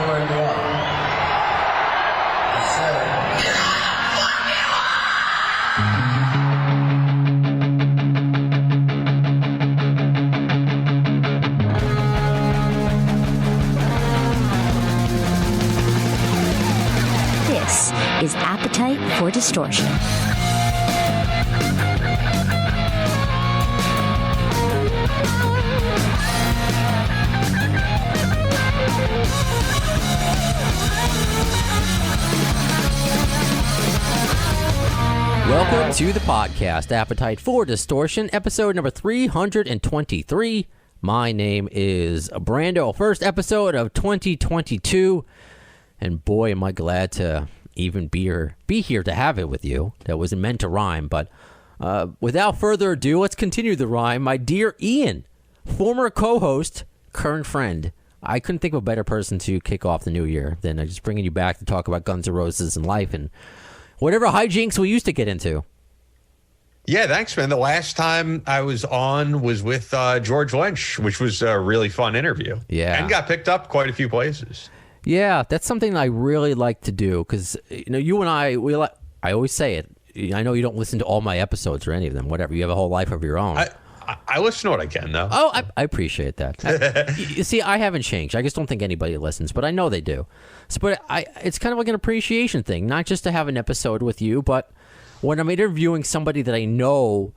wake me up. Yes, sir. This is Appetite for Distortion. Welcome to the podcast, Appetite for Distortion, episode number 323. My name is Brando, first episode of 2022, and boy, am I glad to even be here to have it with you. That wasn't meant to rhyme, but without further ado, let's continue the rhyme. My dear Ian, former co-host, current friend, I couldn't think of a better person to kick off the new year than just bringing you back to talk about Guns N' Roses and life and whatever hijinks we used to get into. Yeah, thanks, man. The last time I was on was with George Lynch, which was a really fun interview. Yeah. And got picked up quite a few places. Yeah, that's something I really like to do because, you and I always say it. I know you don't listen to all my episodes or any of them, whatever. You have a whole life of your own. I listen to what I can, though. Oh, I appreciate that. You see, I haven't changed. I just don't think anybody listens, but I know they do. But it's kind of like an appreciation thing, not just to have an episode with you, but when I'm interviewing somebody that I know,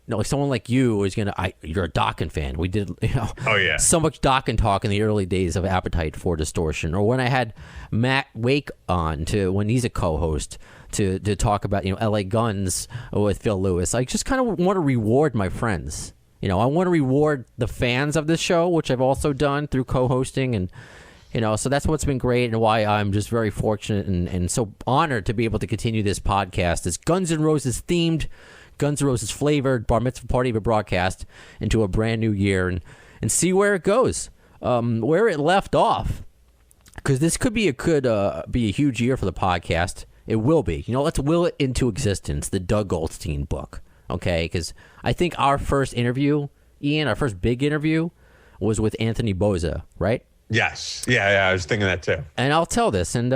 like someone like you is you're a Dokken fan. We did, Oh, yeah. so much Dokken talk in the early days of Appetite for Distortion. Or when I had Matt Wake on when he's a co-host to talk about, LA Guns with Phil Lewis. I just kind of want to reward my friends. I want to reward the fans of this show, which I've also done through co-hosting and so that's what's been great and why I'm just very fortunate and so honored to be able to continue this podcast. This Guns N' Roses themed, Guns N' Roses flavored bar mitzvah party of a broadcast into a brand new year and see where it goes, where it left off. Because this could be a huge year for the podcast. It will be. Let's will it into existence, the Doug Goldstein book. Okay? Because I think our first interview, Ian, our first big interview was with Anthony Bozza, right? Yes. Yeah, I was thinking that too. And I'll tell this, and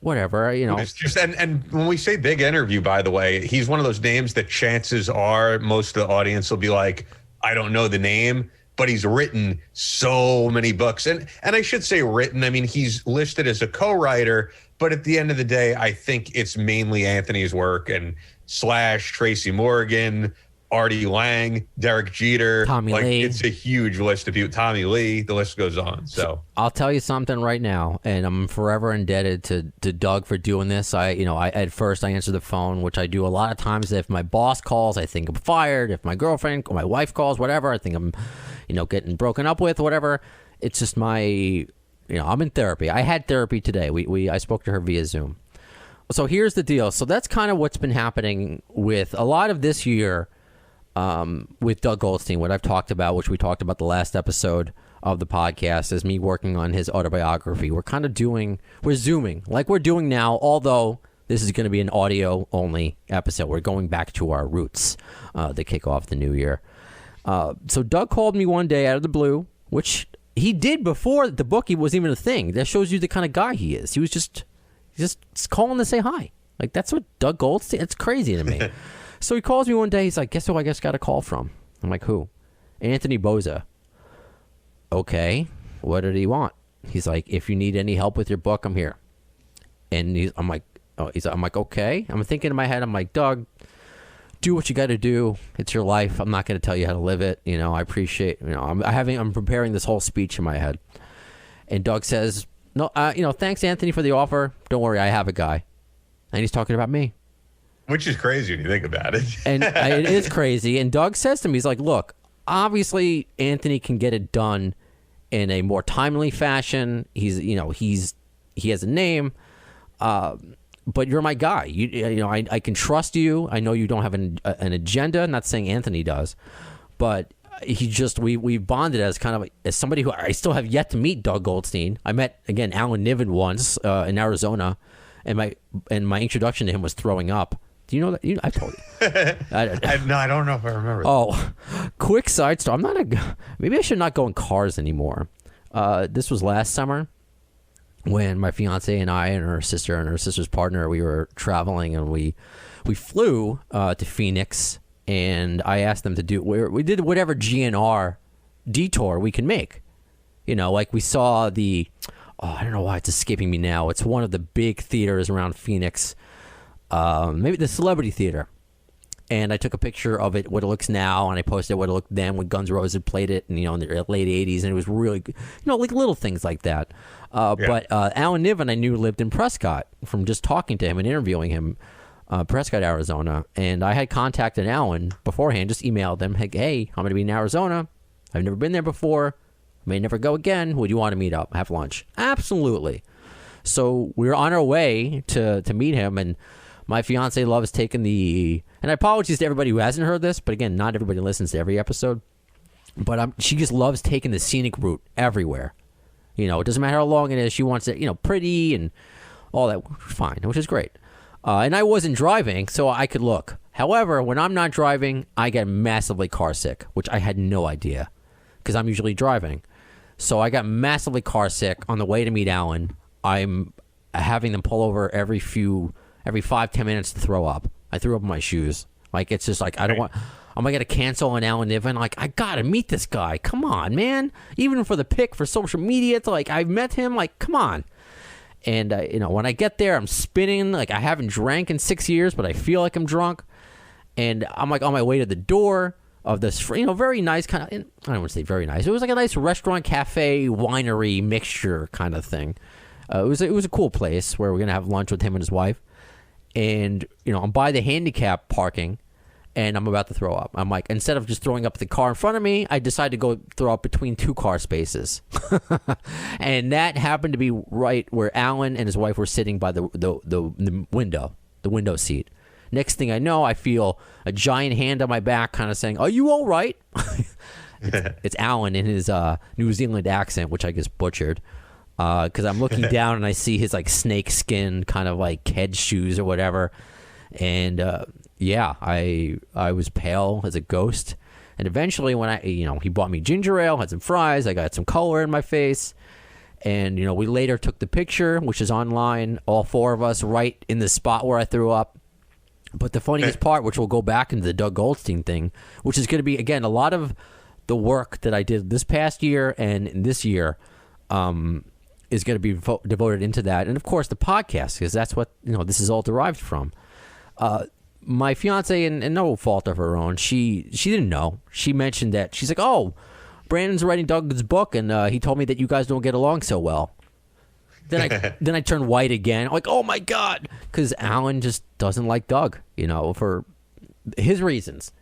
whatever, And when we say big interview, by the way, he's one of those names that chances are most of the audience will be like, I don't know the name, but he's written so many books. And I should say written, I mean, he's listed as a co-writer, but at the end of the day, I think it's mainly Anthony's work and Slash, Tracy Morgan, Artie Lang, Derek Jeter, Tommy Lee. It's a huge list of people. Tommy Lee, the list goes on. So I'll tell you something right now, and I'm forever indebted to Doug for doing this. I at first I answer the phone, which I do a lot of times. If my boss calls, I think I'm fired. If my girlfriend or my wife calls, whatever, I think I'm, getting broken up with, whatever. It's just my, I'm in therapy. I had therapy today. I spoke to her via Zoom. So here's the deal. So that's kind of what's been happening with a lot of this year. With Doug Goldstein, what I've talked about, which we talked about the last episode of the podcast, is me working on his autobiography. We're Zooming like we're doing now, although this is going to be an audio only episode. We're going back to our roots to kick off the new year. So Doug called me one day out of the blue, which he did before the book was even a thing. That shows you the kind of guy he is. He was just calling to say hi. Like, that's what Doug Goldstein, it's crazy to me. So he calls me one day. He's like, guess who I just got a call from? I'm like, who? Anthony Bozza. Okay. What did he want? He's like, if you need any help with your book, I'm here. And I'm like, okay. I'm thinking in my head, I'm like, Doug, do what you got to do. It's your life. I'm not going to tell you how to live it. I appreciate, I'm preparing this whole speech in my head. And Doug says, no, thanks, Anthony, for the offer. Don't worry. I have a guy. And he's talking about me. Which is crazy when you think about it. And it is crazy. And Doug says to me, he's like, look, obviously Anthony can get it done in a more timely fashion. He has a name, but you're my guy. I can trust you. I know you don't have an agenda. I'm not saying Anthony does, but we bonded as kind of as somebody who I still have yet to meet Doug Goldstein. I met, again, Alan Niven once in Arizona, and my introduction to him was throwing up. Do you know that? I told you. No, I don't know if I remember that. Oh, quick side story. Maybe I should not go in cars anymore. This was last summer. when my fiance and I and her sister's partner, we were traveling, and we flew to Phoenix, and I asked them to do, we did whatever GNR detour we can make. You know, like we saw I don't know why it's escaping me now. It's one of the big theaters around Phoenix, maybe the Celebrity Theater. And I took a picture of it, what it looks now, and I posted what it looked then when Guns N' Roses had played it, and, you know, in the late 80s, and it was really good. You know, like little things like that. But Alan Niven, I knew, lived in Prescott from just talking to him and interviewing him, Prescott, Arizona. And I had contacted Alan beforehand, just emailed him, hey, I'm going to be in Arizona. I've never been there before. I may never go again. Would you want to meet up, have lunch? Absolutely. So we were on our way to meet him, and my fiance loves taking and I apologize to everybody who hasn't heard this, but again, not everybody listens to every episode. But she just loves taking the scenic route everywhere. You know, it doesn't matter how long it is. She wants it, you know, pretty and all that. Fine, which is great. And I wasn't driving, so I could look. However, when I'm not driving, I get massively car sick, which I had no idea because I'm usually driving. So I got massively car sick on the way to meet Alan. I'm having them pull over every 5-10 minutes to throw up. I threw up in my shoes. Like, it's just like, I don't want, am I going to cancel on Alan Niven? Like, I got to meet this guy. Come on, man. Even for the pic for social media, it's like, I've met him. Like, come on. And, you know, when I get there, I'm spinning. Like, I haven't drank in 6 years, but I feel like I'm drunk. And I'm like on my way to the door of this, you know, very nice kind of, I don't want to say very nice. It was like a nice restaurant, cafe, winery mixture kind of thing. It was a cool place where we're going to have lunch with him and his wife. And, you know, I'm by the handicap parking, and I'm about to throw up. I'm like, instead of just throwing up the car in front of me, I decided to go throw up between 2 car spaces. And that happened to be right where Alan and his wife were sitting by the window seat. Next thing I know, I feel a giant hand on my back kind of saying, "Are you all right?" It's Alan in his New Zealand accent, which I just butchered. Because I'm looking down and I see his like snake skin kind of like Ked shoes or whatever, and I was pale as a ghost. And eventually, when he bought me ginger ale, had some fries, I got some color in my face, and you know, we later took the picture, which is online, all 4 of us right in the spot where I threw up. But the funniest part, which will go back into the Doug Goldstein thing, which is going to be again a lot of the work that I did this past year and this year. Is going to be devoted into that, and of course the podcast, because that's what, you know, this is all derived from. My fiance, and no fault of her own, she didn't know. She mentioned that she's like, "Oh, Brandon's writing Doug's book, and he told me that you guys don't get along so well." Then I turned white again. I'm like, "Oh my god," because Alan just doesn't like Doug, you know, for his reasons,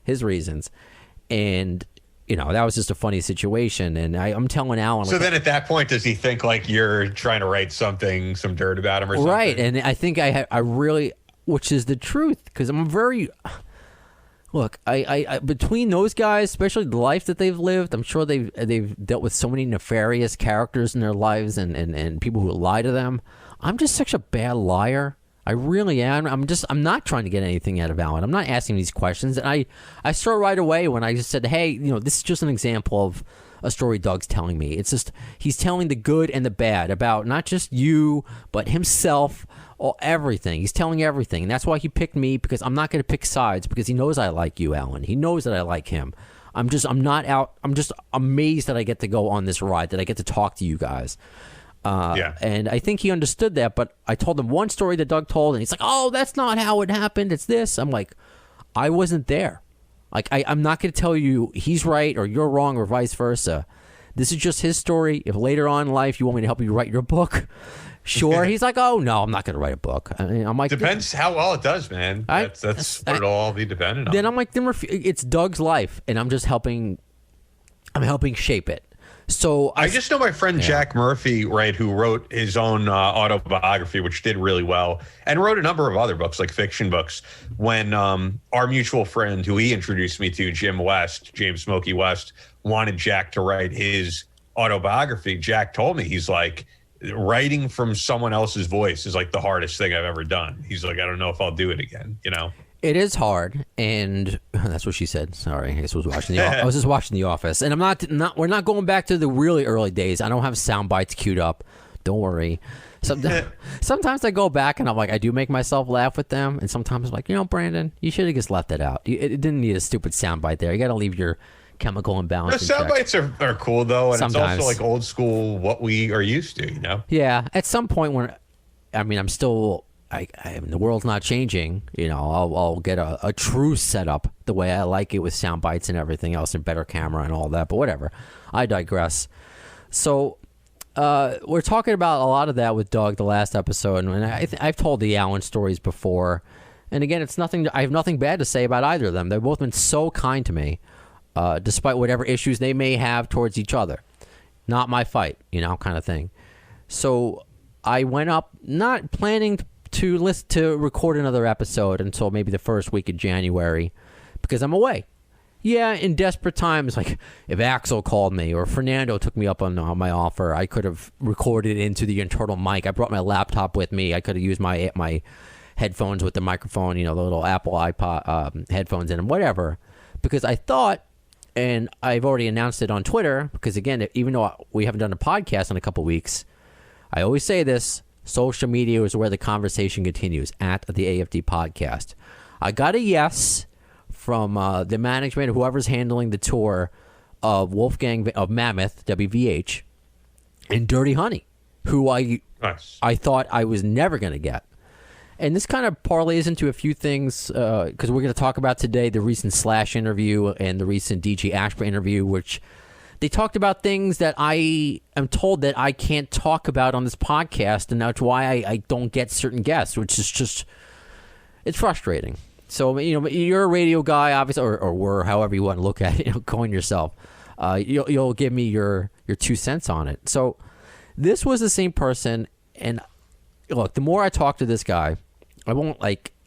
and. You know, that was just a funny situation, and I'm telling Alan. So then, at that point, does he think like you're trying to write some dirt about him or something? Right, and I think I really, which is the truth, because I'm very. Look, I between those guys, especially the life that they've lived, I'm sure they've dealt with so many nefarious characters in their lives, and people who lie to them. I'm just such a bad liar. I really am. I'm not trying to get anything out of Alan. I'm not asking these questions. And I saw right away when I just said, hey, you know, this is just an example of a story Doug's telling me. It's just, he's telling the good and the bad about not just you, but himself, or everything. He's telling everything. And that's why he picked me, because I'm not going to pick sides, because he knows I like you, Alan. He knows that I like him. I'm just amazed that I get to go on this ride, that I get to talk to you guys. And I think he understood that, but I told him one story that Doug told, and he's like, "Oh, that's not how it happened. It's this." I'm like, I wasn't there. Like, I'm not going to tell you he's right or you're wrong or vice versa. This is just his story. If later on in life you want me to help you write your book, sure. He's like, "Oh, no, I'm not going to write a book." I mean, I'm like, depends how well it does, man. That's what it'll all be dependent on. Then I'm like, it's Doug's life, and I'm just helping shape it. So I just know my friend Jack Murphy, right, who wrote his own autobiography, which did really well, and wrote a number of other books, like fiction books. When our mutual friend, who he introduced me to, James Smokey West, wanted Jack to write his autobiography, Jack told me, he's like, writing from someone else's voice is like the hardest thing I've ever done. He's like, I don't know if I'll do it again, you know? It is hard, and that's what she said. Sorry, I was just watching The Office, and we're not going back to the really early days. I don't have sound bites queued up. Don't worry. Sometimes I go back and I'm like, I do make myself laugh with them, and sometimes I'm like, Brandon, you should have just left it out. It didn't need a stupid soundbite there. You got to leave your chemical imbalance. The sound bites are cool though, and sometimes. It's also like old school what we are used to. Yeah, at some point when, I'm still. The world's not changing. I'll get a true setup the way I like it with sound bites and everything else, and better camera and all that. But whatever, I digress. So we're talking about a lot of that with Doug the last episode, and I've told the Allen stories before. And again, it's nothing. I have nothing bad to say about either of them. They've both been so kind to me, despite whatever issues they may have towards each other. Not my fight, kind of thing. So I went up not planning to record another episode until maybe the first week of January, because I'm away. Yeah, in desperate times, like if Axel called me or Fernando took me up on my offer, I could have recorded into the internal mic. I brought my laptop with me. I could have used my headphones with the microphone, the little Apple iPod headphones in them, whatever. Because I thought, and I've already announced it on Twitter, because again, even though we haven't done a podcast in a couple weeks, I always say this. Social media is where the conversation continues, at the AFD podcast. I got a yes from the management, whoever's handling the tour of Mammoth, WVH, and Dirty Honey, who I thought I was never going to get. And this kind of parlays into a few things, because we're going to talk about today the recent Slash interview and the recent DJ Ashba interview, which they talked about things that I am told that I can't talk about on this podcast, and that's why I don't get certain guests, which is just, it's frustrating. So, you're a radio guy, obviously, or were, however you want to look at it, coin yourself. You'll give me your 2 cents on it. So this was the same person, and look, the more I talk to this guy, I won't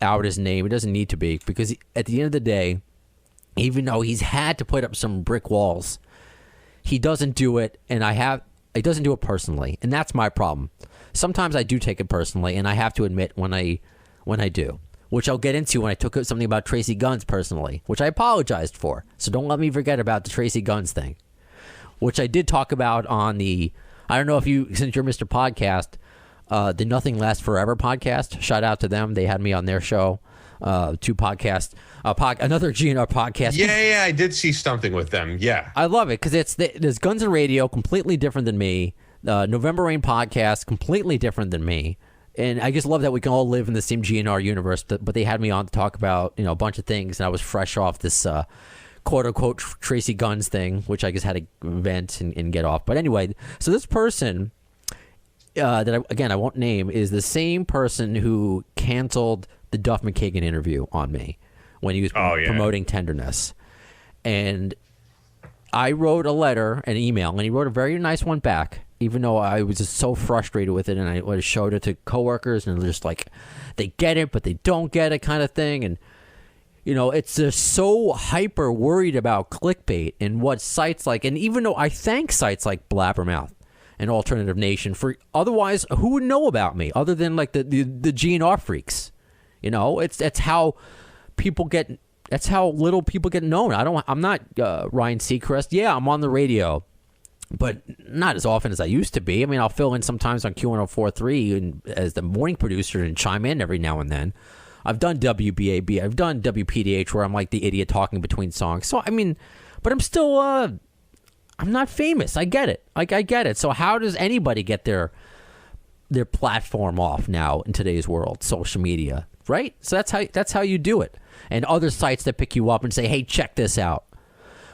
out his name. It doesn't need to be, because at the end of the day, even though he's had to put up some brick walls, he doesn't do it, and he doesn't do it personally, and that's my problem. Sometimes I do take it personally, and I have to admit when I do, which I'll get into when I took something about Tracy Guns personally, which I apologized for. So don't let me forget about the Tracy Guns thing, which I did talk about on the, I don't know if you, since you're Mr. Podcast, the Nothing Lasts Forever podcast. Shout out to them. They had me on their show. 2 podcasts, another GNR podcast. Yeah, I did see something with them. Yeah, I love it because there's Guns and Radio, completely different than me. November Rain podcast, completely different than me. And I just love that we can all live in the same GNR universe. But they had me on to talk about a bunch of things, and I was fresh off this quote unquote Tracy Guns thing, which I just had to vent and get off. But anyway, so this person that I won't name is the same person who canceled the Duff McKagan interview on me when he was promoting Tenderness. And I wrote a letter, an email, and he wrote a very nice one back, even though I was just so frustrated with it, and I showed it to coworkers, and they're just like, they get it, but they don't get it kind of thing. And, it's just so hyper worried about clickbait and what sites like, and even though I thank sites like Blabbermouth and Alternative Nation for, otherwise, who would know about me other than the GNR freaks? It's how people get. That's how little people get known. I'm not Ryan Seacrest. Yeah, I'm on the radio, but not as often as I used to be. I mean, I'll fill in sometimes on Q1043 and as the morning producer and chime in every now and then. I've done WBAB. I've done WPDH where I'm like the idiot talking between songs. So I mean, but I'm still. I'm not famous. I get it. I get it. So how does anybody get their platform off now in today's world? Social media. Right? So that's how you do it. And other sites that pick you up and say, hey, check this out.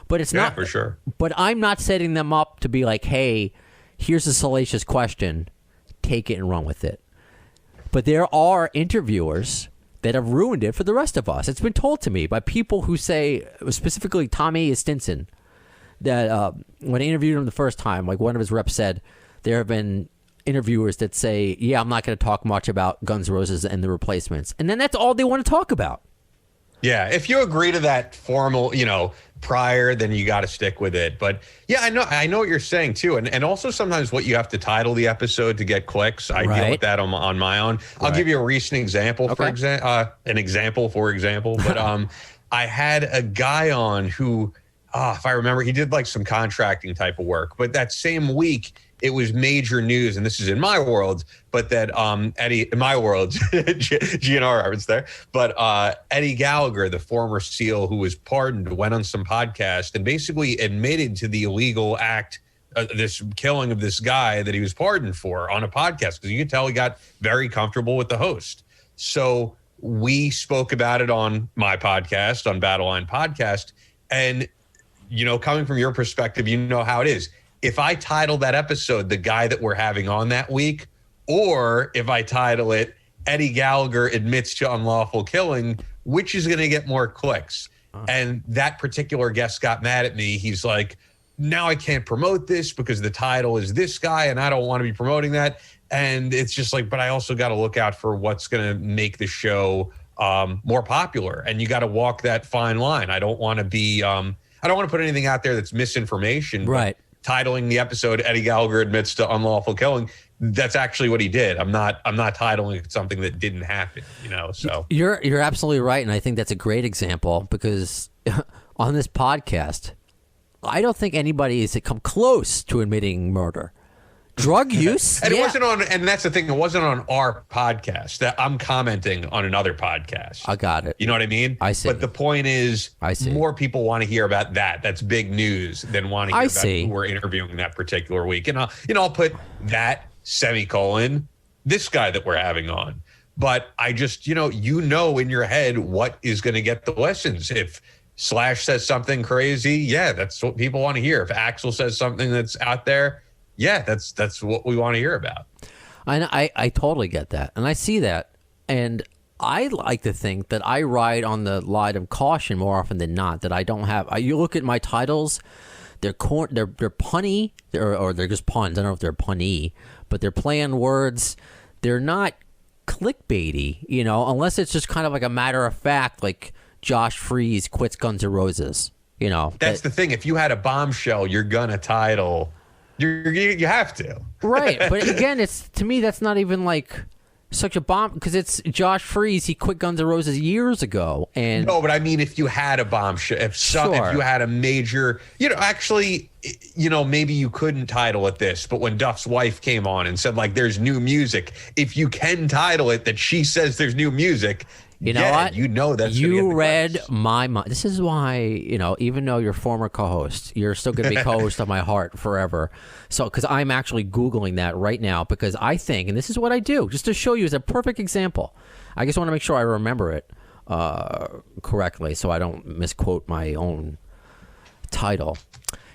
But it's not for sure. But I'm not setting them up to be like, hey, here's a salacious question. Take it and run with it. But there are interviewers that have ruined it for the rest of us. It's been told to me by people who say, specifically Tommy Stinson, that when I interviewed him the first time, one of his reps said, there have been interviewers that say, yeah, I'm not going to talk much about Guns N' Roses and the Replacements. And then that's all they want to talk about. Yeah, if you agree to that formal, prior, then you got to stick with it. But yeah, I know what you're saying too. And also sometimes what you have to title the episode to get clicks. I deal with that on my own. I'll give you a recent example, for example. But I had a guy on who, if I remember, he did some contracting type of work. But that same week, it was major news, and this is in my world, but that in my world, GNR reference there, but Eddie Gallagher, the former SEAL who was pardoned, went on some podcast and basically admitted to the illegal act, this killing of this guy that he was pardoned for on a podcast, because you could tell he got very comfortable with the host. So we spoke about it on my podcast, on Battle Line Podcast, and coming from your perspective, you know how it is. If I title that episode The Guy That We're Having On That Week, or if I title it Eddie Gallagher Admits to Unlawful Killing, which is going to get more clicks? And that particular guest got mad at me. He's like, now I can't promote this because the title is this guy and I don't want to be promoting that. And it's just like, but I also got to look out for what's going to make the show more popular. And you got to walk that fine line. I don't want to be, I don't want to put anything out there that's misinformation. Right. Titling the episode Eddie Gallagher Admits to Unlawful Killing, that's actually what he did. I'm not titling it something that didn't happen, so. You're absolutely right. And I think that's a great example because on this podcast, I don't think anybody has come close to admitting murder. Drug use, and it wasn't on. And that's the thing; it wasn't on our podcast. That I'm commenting on another podcast. I got it. You know what I mean? I see. But the point is, I see. More people want to hear about that. That's big news than want to hear about who we're interviewing that particular week. And I'll put that semicolon this guy that we're having on. But I just in your head what is going to get the listens. If Slash says something crazy, yeah, that's what people want to hear. If Axel says something that's out there, yeah, that's what we want to hear about. And I totally get that. And I see that. And I like to think that I ride on the line of caution more often than not, that I don't have. You look at my titles, they're punny, or they're just puns. I don't know if they're punny, but they're play on words. They're not clickbaity, unless it's just kind of like a matter of fact, like Josh Freese quits Guns N' Roses. That's the thing. If you had a bombshell, you're gonna title. You have to. Right. But again, to me, that's not even like such a bomb, because it's Josh Freese. He quit Guns N' Roses years ago. And no, but I mean, if you had a bombshell, if you had a major, maybe you couldn't title it this, but when Duff's wife came on and said like, there's new music, if you can title it that she says there's new music, you know what? That's you read my mind. This is why, even though you're former co-host, you're still going to be co-host of my heart forever. So, because I'm actually Googling that right now, because I think, and this is what I do, just to show you as a perfect example. I just want to make sure I remember it correctly so I don't misquote my own title.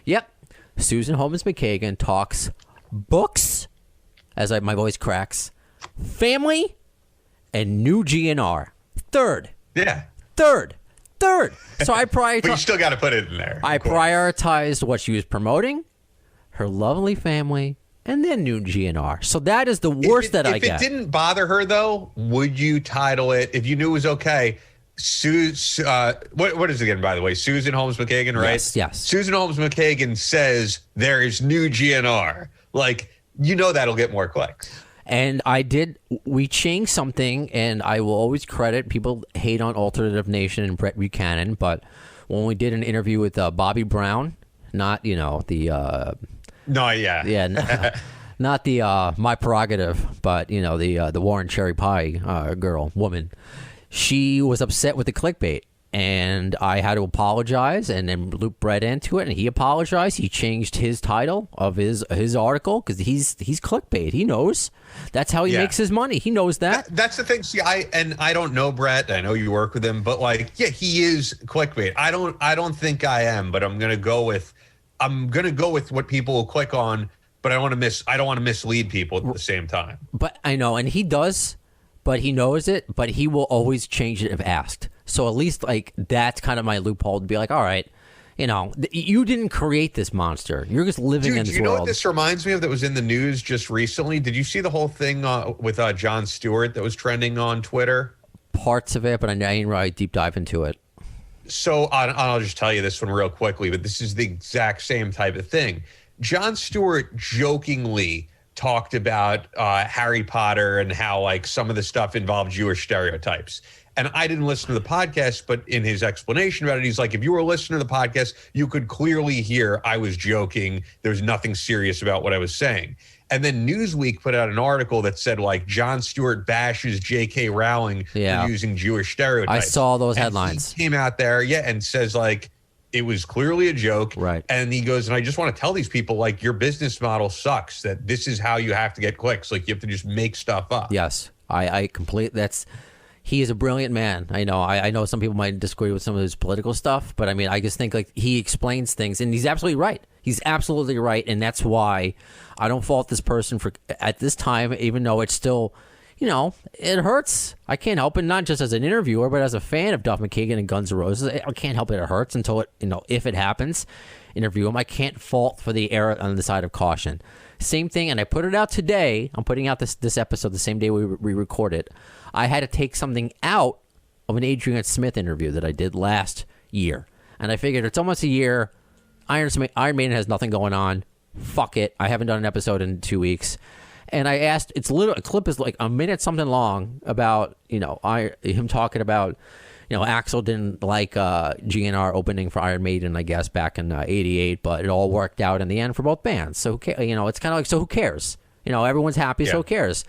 Yep. Susan Holmes McKagan talks books, my voice cracks, family, and new GNR. Third. So I prioritized. But you still got to put it in there. I prioritized what she was promoting, her lovely family, and then new GNR. So that is the worst that I get. If it didn't bother her, though, would you title it, if you knew it was okay, what is it again, by the way? Susan Holmes McKagan, right? Yes. Susan Holmes McKagan says there is new GNR. Like, that'll get more clicks. And we changed something, and I will always credit, people hate on Alternative Nation and Brett Buchanan, but when we did an interview with Bobby Brown, not, the... No, yeah. Yeah, not the My Prerogative, but, the Warren Cherry Pie woman, she was upset with the clickbait. And I had to apologize and then loop Brett into it, and he apologized. He changed his title of his article because he's clickbait. He knows that's how he makes his money. He knows that. That's the thing. See, I don't know Brett. I know you work with him, but he is clickbait. I don't think I am, but I'm gonna go with what people will click on. But I don't want to mislead people at the same time. But I know, and he does. But he knows it, but he will always change it if asked. So at least that's kind of my loophole to be like, all right, you didn't create this monster. You're just living in this world. You know what this reminds me of that was in the news just recently? Did you see the whole thing with Jon Stewart that was trending on Twitter? Parts of it, but I didn't really deep dive into it. So I'll just tell you this one real quickly, but this is the exact same type of thing. Jon Stewart jokingly talked about Harry Potter and how some of the stuff involved Jewish stereotypes. And I didn't listen to the podcast, but in his explanation about it, he's like, if you were listening to the podcast, you could clearly hear I was joking. There's nothing serious about what I was saying. And then Newsweek put out an article that said, like, Jon Stewart bashes J.K. Rowling for using Jewish stereotypes. I saw those and headlines. He came out there, and says, like, it was clearly a joke. Right. And he goes, and I just want to tell these people, like, your business model sucks, that this is how you have to get clicks. Like, you have to just make stuff up. Yes. I completely, he is a brilliant man. I know some people might disagree with some of his political stuff, but I mean, I just think like he explains things and he's absolutely right. He's absolutely right. And that's why I don't fault this person for at this time, even though it's still, it hurts. I can't help it, not just as an interviewer, but as a fan of Duff McKagan and Guns N' Roses. I can't help it. It hurts until it, if it happens, interview him. I can't fault for the error on the side of caution. Same thing, and I put it out today. I'm putting out this episode the same day we record it. I had to take something out of an Adrian Smith interview that I did last year. And I figured it's almost a year. Iron Maiden has nothing going on. Fuck it. I haven't done an episode in 2 weeks. And I asked, a clip is like a minute something long about, him talking about, Axl didn't like GNR opening for Iron Maiden, I guess, back in '88, but it all worked out in the end for both bands. So, it's kind of like, so who cares? Everyone's happy, so who cares?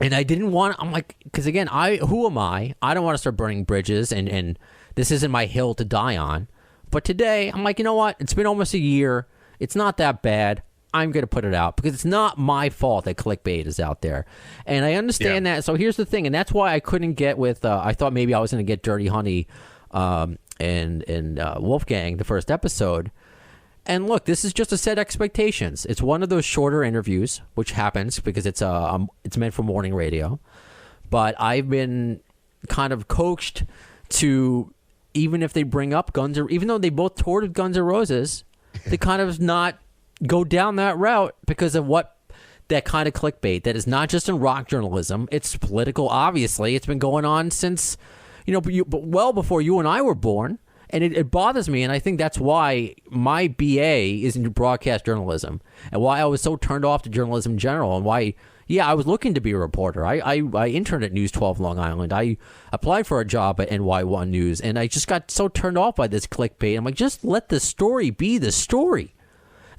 And I didn't want, I'm like, because again, who am I? I don't want to start burning bridges, and this isn't my hill to die on. But today, I'm like, you know what? It's been almost a year. It's not that bad. I'm going to put it out because it's not my fault that clickbait is out there. And I understand that. So here's the thing. And that's why I couldn't get with, I thought maybe I was going to get Dirty Honey and Wolfgang, the first episode. And look, this is just to set expectations. It's one of those shorter interviews, which happens because it's meant for morning radio. But I've been kind of coaxed to, even if they bring up even though they both toured with Guns N' Roses, they kind of not go down that route because of that kind of clickbait that is not just in rock journalism. It's political, obviously. It's been going on since, but well before you and I were born. And it bothers me, and I think that's why my BA is in broadcast journalism and why I was so turned off to journalism in general and why, I was looking to be a reporter. I interned at News 12 Long Island. I applied for a job at NY1 News, and I just got so turned off by this clickbait. I'm like, just let the story be the story.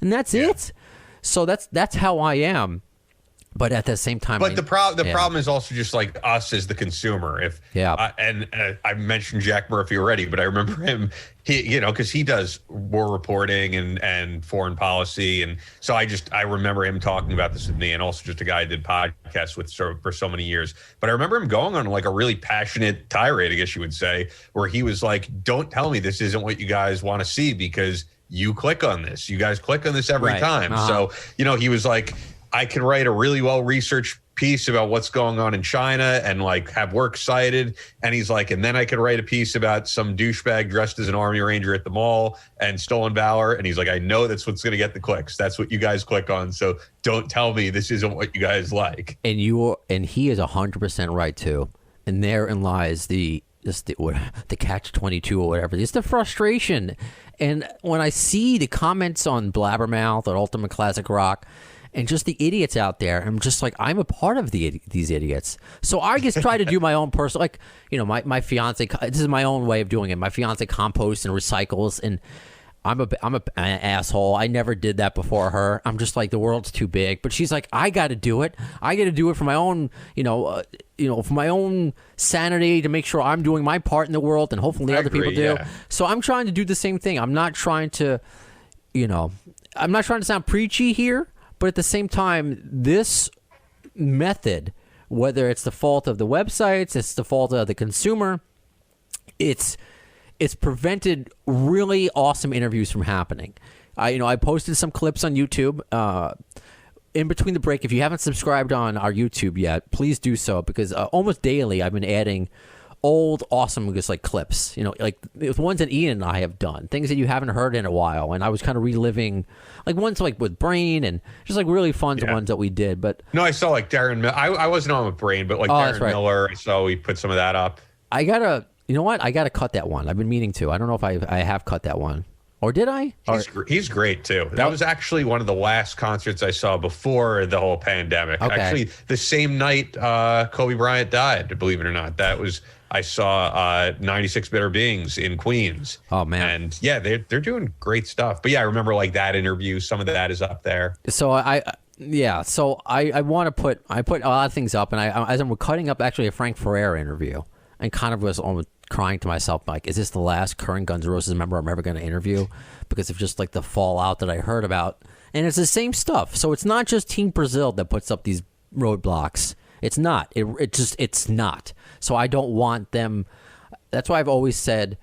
And that's it. So that's how I am. But at the same time, the problem is also just like us as the consumer. I mentioned Jack Murphy already, but I remember him. He, because he does war reporting and foreign policy, and so I remember him talking about this with me, and also just a guy I did podcasts with for so many years. But I remember him going on like a really passionate tirade, I guess you would say, where he was like, "Don't tell me this isn't what you guys want to see because you click on this. You guys click on this every time." So he was like, I can write a really well-researched piece about what's going on in China and like have works cited. And he's like, and then I could write a piece about some douchebag dressed as an Army Ranger at the mall and stolen valor. And he's like, I know that's what's going to get the clicks. That's what you guys click on. So don't tell me this isn't what you guys like. And he is 100% right too. And therein lies the catch-22 or whatever. It's the frustration. And when I see the comments on Blabbermouth or Ultimate Classic Rock, and just the idiots out there, I'm just like, I'm a part of these idiots. So I just try to do my own personal, my fiance, this is my own way of doing it. My fiance composts and recycles, and I'm an asshole. I never did that before her. I'm just like, the world's too big. But she's like, I got to do it. I got to do it for my own, for my own sanity, to make sure I'm doing my part in the world, and hopefully other people do. Yeah. So I'm trying to do the same thing. I'm not trying to sound preachy here. But at the same time, this method, whether it's the fault of the websites, it's the fault of the consumer, it's prevented really awesome interviews from happening. I posted some clips on YouTube in between the break. If you haven't subscribed on our YouTube yet, please do so, because almost daily I've been adding old, awesome, just like clips, like the ones that Ian and I have done, things that you haven't heard in a while. And I was kind of reliving, like ones like with Brain and just like really fun ones that we did. But no, I saw like Darren Miller. I wasn't on with Brain, but like Darren Miller, I saw we put some of that up. I gotta cut that one. I've been meaning to. I don't know if I have cut that one. Or did I? He's great too. That was actually one of the last concerts I saw before the whole pandemic. Okay. Actually, the same night Kobe Bryant died, believe it or not. I saw 96 Bitter Beings in Queens. Oh man. And yeah, they're doing great stuff. But yeah, I remember like that interview. Some of that is up there. So I want to put a lot of things up, and as I'm cutting up actually a Frank Ferrer interview, and kind of was almost crying to myself like, is this the last current Guns N' Roses member I'm ever going to interview? Because of just like the fallout that I heard about, and it's the same stuff. So it's not just Team Brazil that puts up these roadblocks. It's not. It's not. So I don't want them. That's why I've always said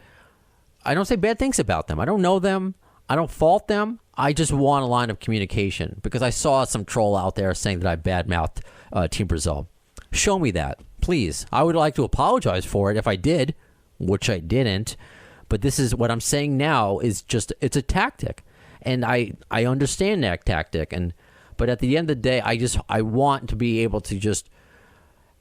I don't say bad things about them. I don't know them. I don't fault them. I just want a line of communication, because I saw some troll out there saying that I badmouthed Team Brazil. Show me that, please. I would like to apologize for it if I did, which I didn't. But this is what I'm saying now is just, it's a tactic. And I understand that tactic. But at the end of the day, I want to be able to just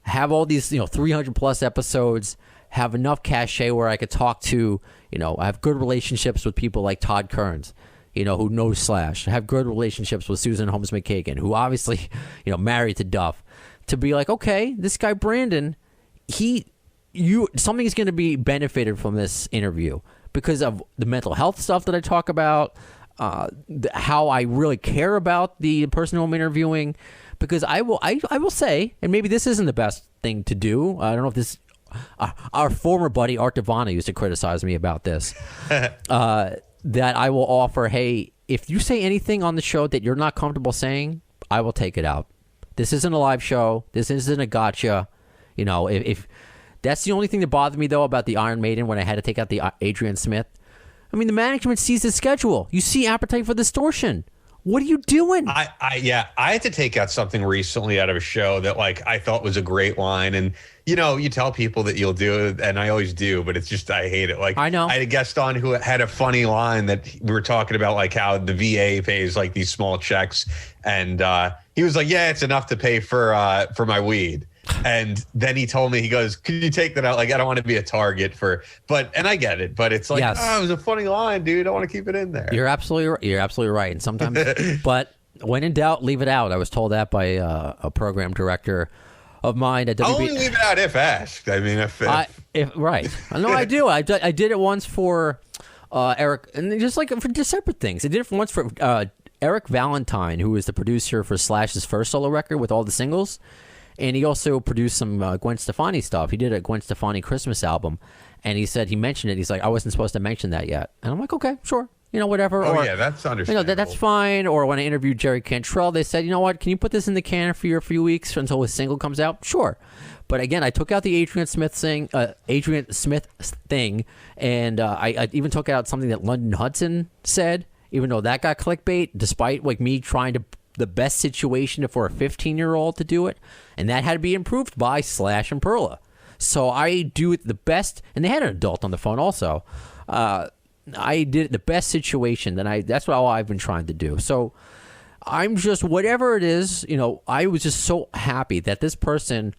have all these, 300 plus episodes, have enough cachet where I could talk to, I have good relationships with people like Todd Kearns, who knows Slash. I have good relationships with Susan Holmes McKagan, who obviously, married to Duff. To be like, okay, this guy Brandon, something's going to be benefited from this interview because of the mental health stuff that I talk about, how I really care about the person who I'm interviewing. Because I will say, and maybe this isn't the best thing to do. I don't know if this. Our former buddy Art Devana used to criticize me about this. That I will offer, hey, if you say anything on the show that you're not comfortable saying, I will take it out. This isn't a live show. This isn't a gotcha. If that's the only thing that bothered me though about the Iron Maiden when I had to take out the Adrian Smith. I mean, the management sees the schedule. You see Appetite for Distortion. What are you doing? I had to take out something recently out of a show that like I thought was a great line, and you tell people that you'll do it, and I always do, but it's just I hate it. Like I know I had a guest on who had a funny line that we were talking about, like how the VA pays like these small checks, and he was like, "Yeah, it's enough to pay for my weed." And then he told me, he goes, "Could you take that out? Like, I don't want to be a target and I get it, but it's like, yes. It was a funny line, dude. I want to keep it in there." You're absolutely right. And sometimes, but when in doubt, leave it out. I was told that by a program director of mine at WB. Only leave it out if asked. I mean, if right. No, I do. I did it once for Eric, and just like for just separate things. I did it once for Eric Valentine, who was the producer for Slash's first solo record with all the singles. And he also produced some Gwen Stefani stuff. He did a Gwen Stefani Christmas album, and he mentioned it. He's like, I wasn't supposed to mention that yet. And I'm like, okay, sure, whatever. Oh, yeah, that's understandable. That's fine. Or when I interviewed Jerry Cantrell, they said, you know what, can you put this in the can for a few weeks until his single comes out? Sure. But again, I took out the Adrian Smith thing, and I even took out something that London Hudson said, even though that got clickbait, despite like me trying to the best situation for a 15-year-old to do it, and that had to be improved by Slash and Perla. So I do it the best, and they had an adult on the phone also. I did it the best situation, that's what I've been trying to do. So I'm just, whatever it is, I was just so happy that this person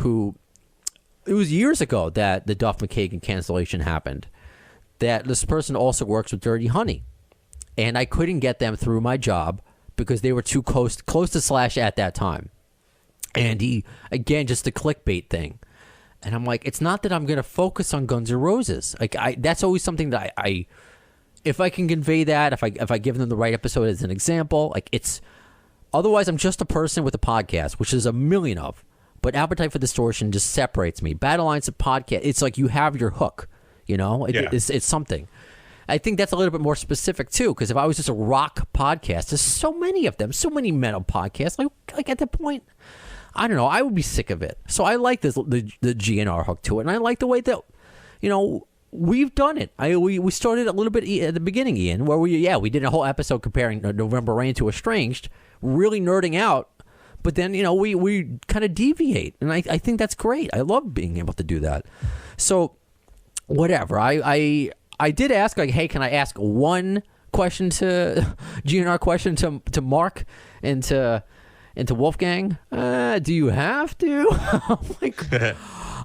who, it was years ago that the Duff McKagan cancellation happened, that this person also works with Dirty Honey, and I couldn't get them through my job because they were too close to Slash at that time. And he, again, just the clickbait thing. And I'm like, it's not that I'm going to focus on Guns N' Roses. Like, that's always something that I if I can convey that, if I give them the right episode as an example, like it's, otherwise I'm just a person with a podcast, which is a million of. But Appetite for Distortion just separates me. Battle Lines of podcast, it's like you have your hook, it's something. I think that's a little bit more specific too, because if I was just a rock podcast, there's so many of them, so many metal podcasts. Like at that point, I don't know, I would be sick of it. So I like the GNR hook to it, and I like the way that, we've done it. We started a little bit at the beginning, Ian, where we did a whole episode comparing November Rain to Estranged, really nerding out. But then we kind of deviate, and I think that's great. I love being able to do that. So whatever, I did ask, like, hey, can I ask one question GNR question to Mark and to Wolfgang? Do you have to? I'm like,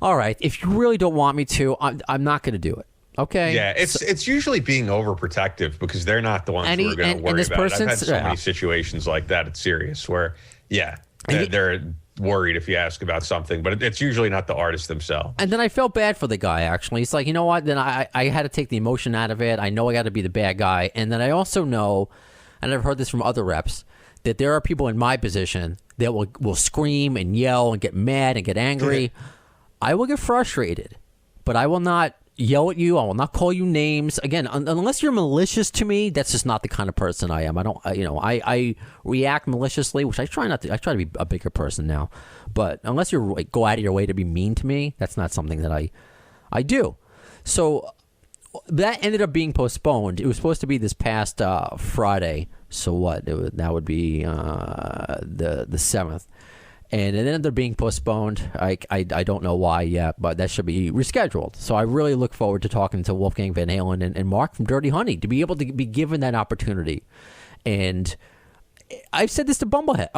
all right, if you really don't want me to, I'm not going to do it. Okay. Yeah, it's usually being overprotective because they're not the ones who are going to worry about it. I've had so many situations like that at Sirius where, they're worried if you ask about something, but it's usually not the artist themselves. And then I felt bad for the guy, actually. He's like, you know what? Then I had to take the emotion out of it. I know I got to be the bad guy. And then I also know, and I've heard this from other reps, that there are people in my position that will scream and yell and get mad and get angry. I will get frustrated, but I will not yell at you. I will not call you names. Again, unless you're malicious to me, that's just not the kind of person I am. I react maliciously, which I try not to. I try to be a bigger person now. But unless you go out of your way to be mean to me, that's not something that I do. So that ended up being postponed. It was supposed to be this past Friday. So what? That would be the 7th. And it ended up being postponed. I don't know why yet, but that should be rescheduled. So I really look forward to talking to Wolfgang Van Halen and Mark from Dirty Honey to be able to be given that opportunity. And I've said this to Bumblefoot.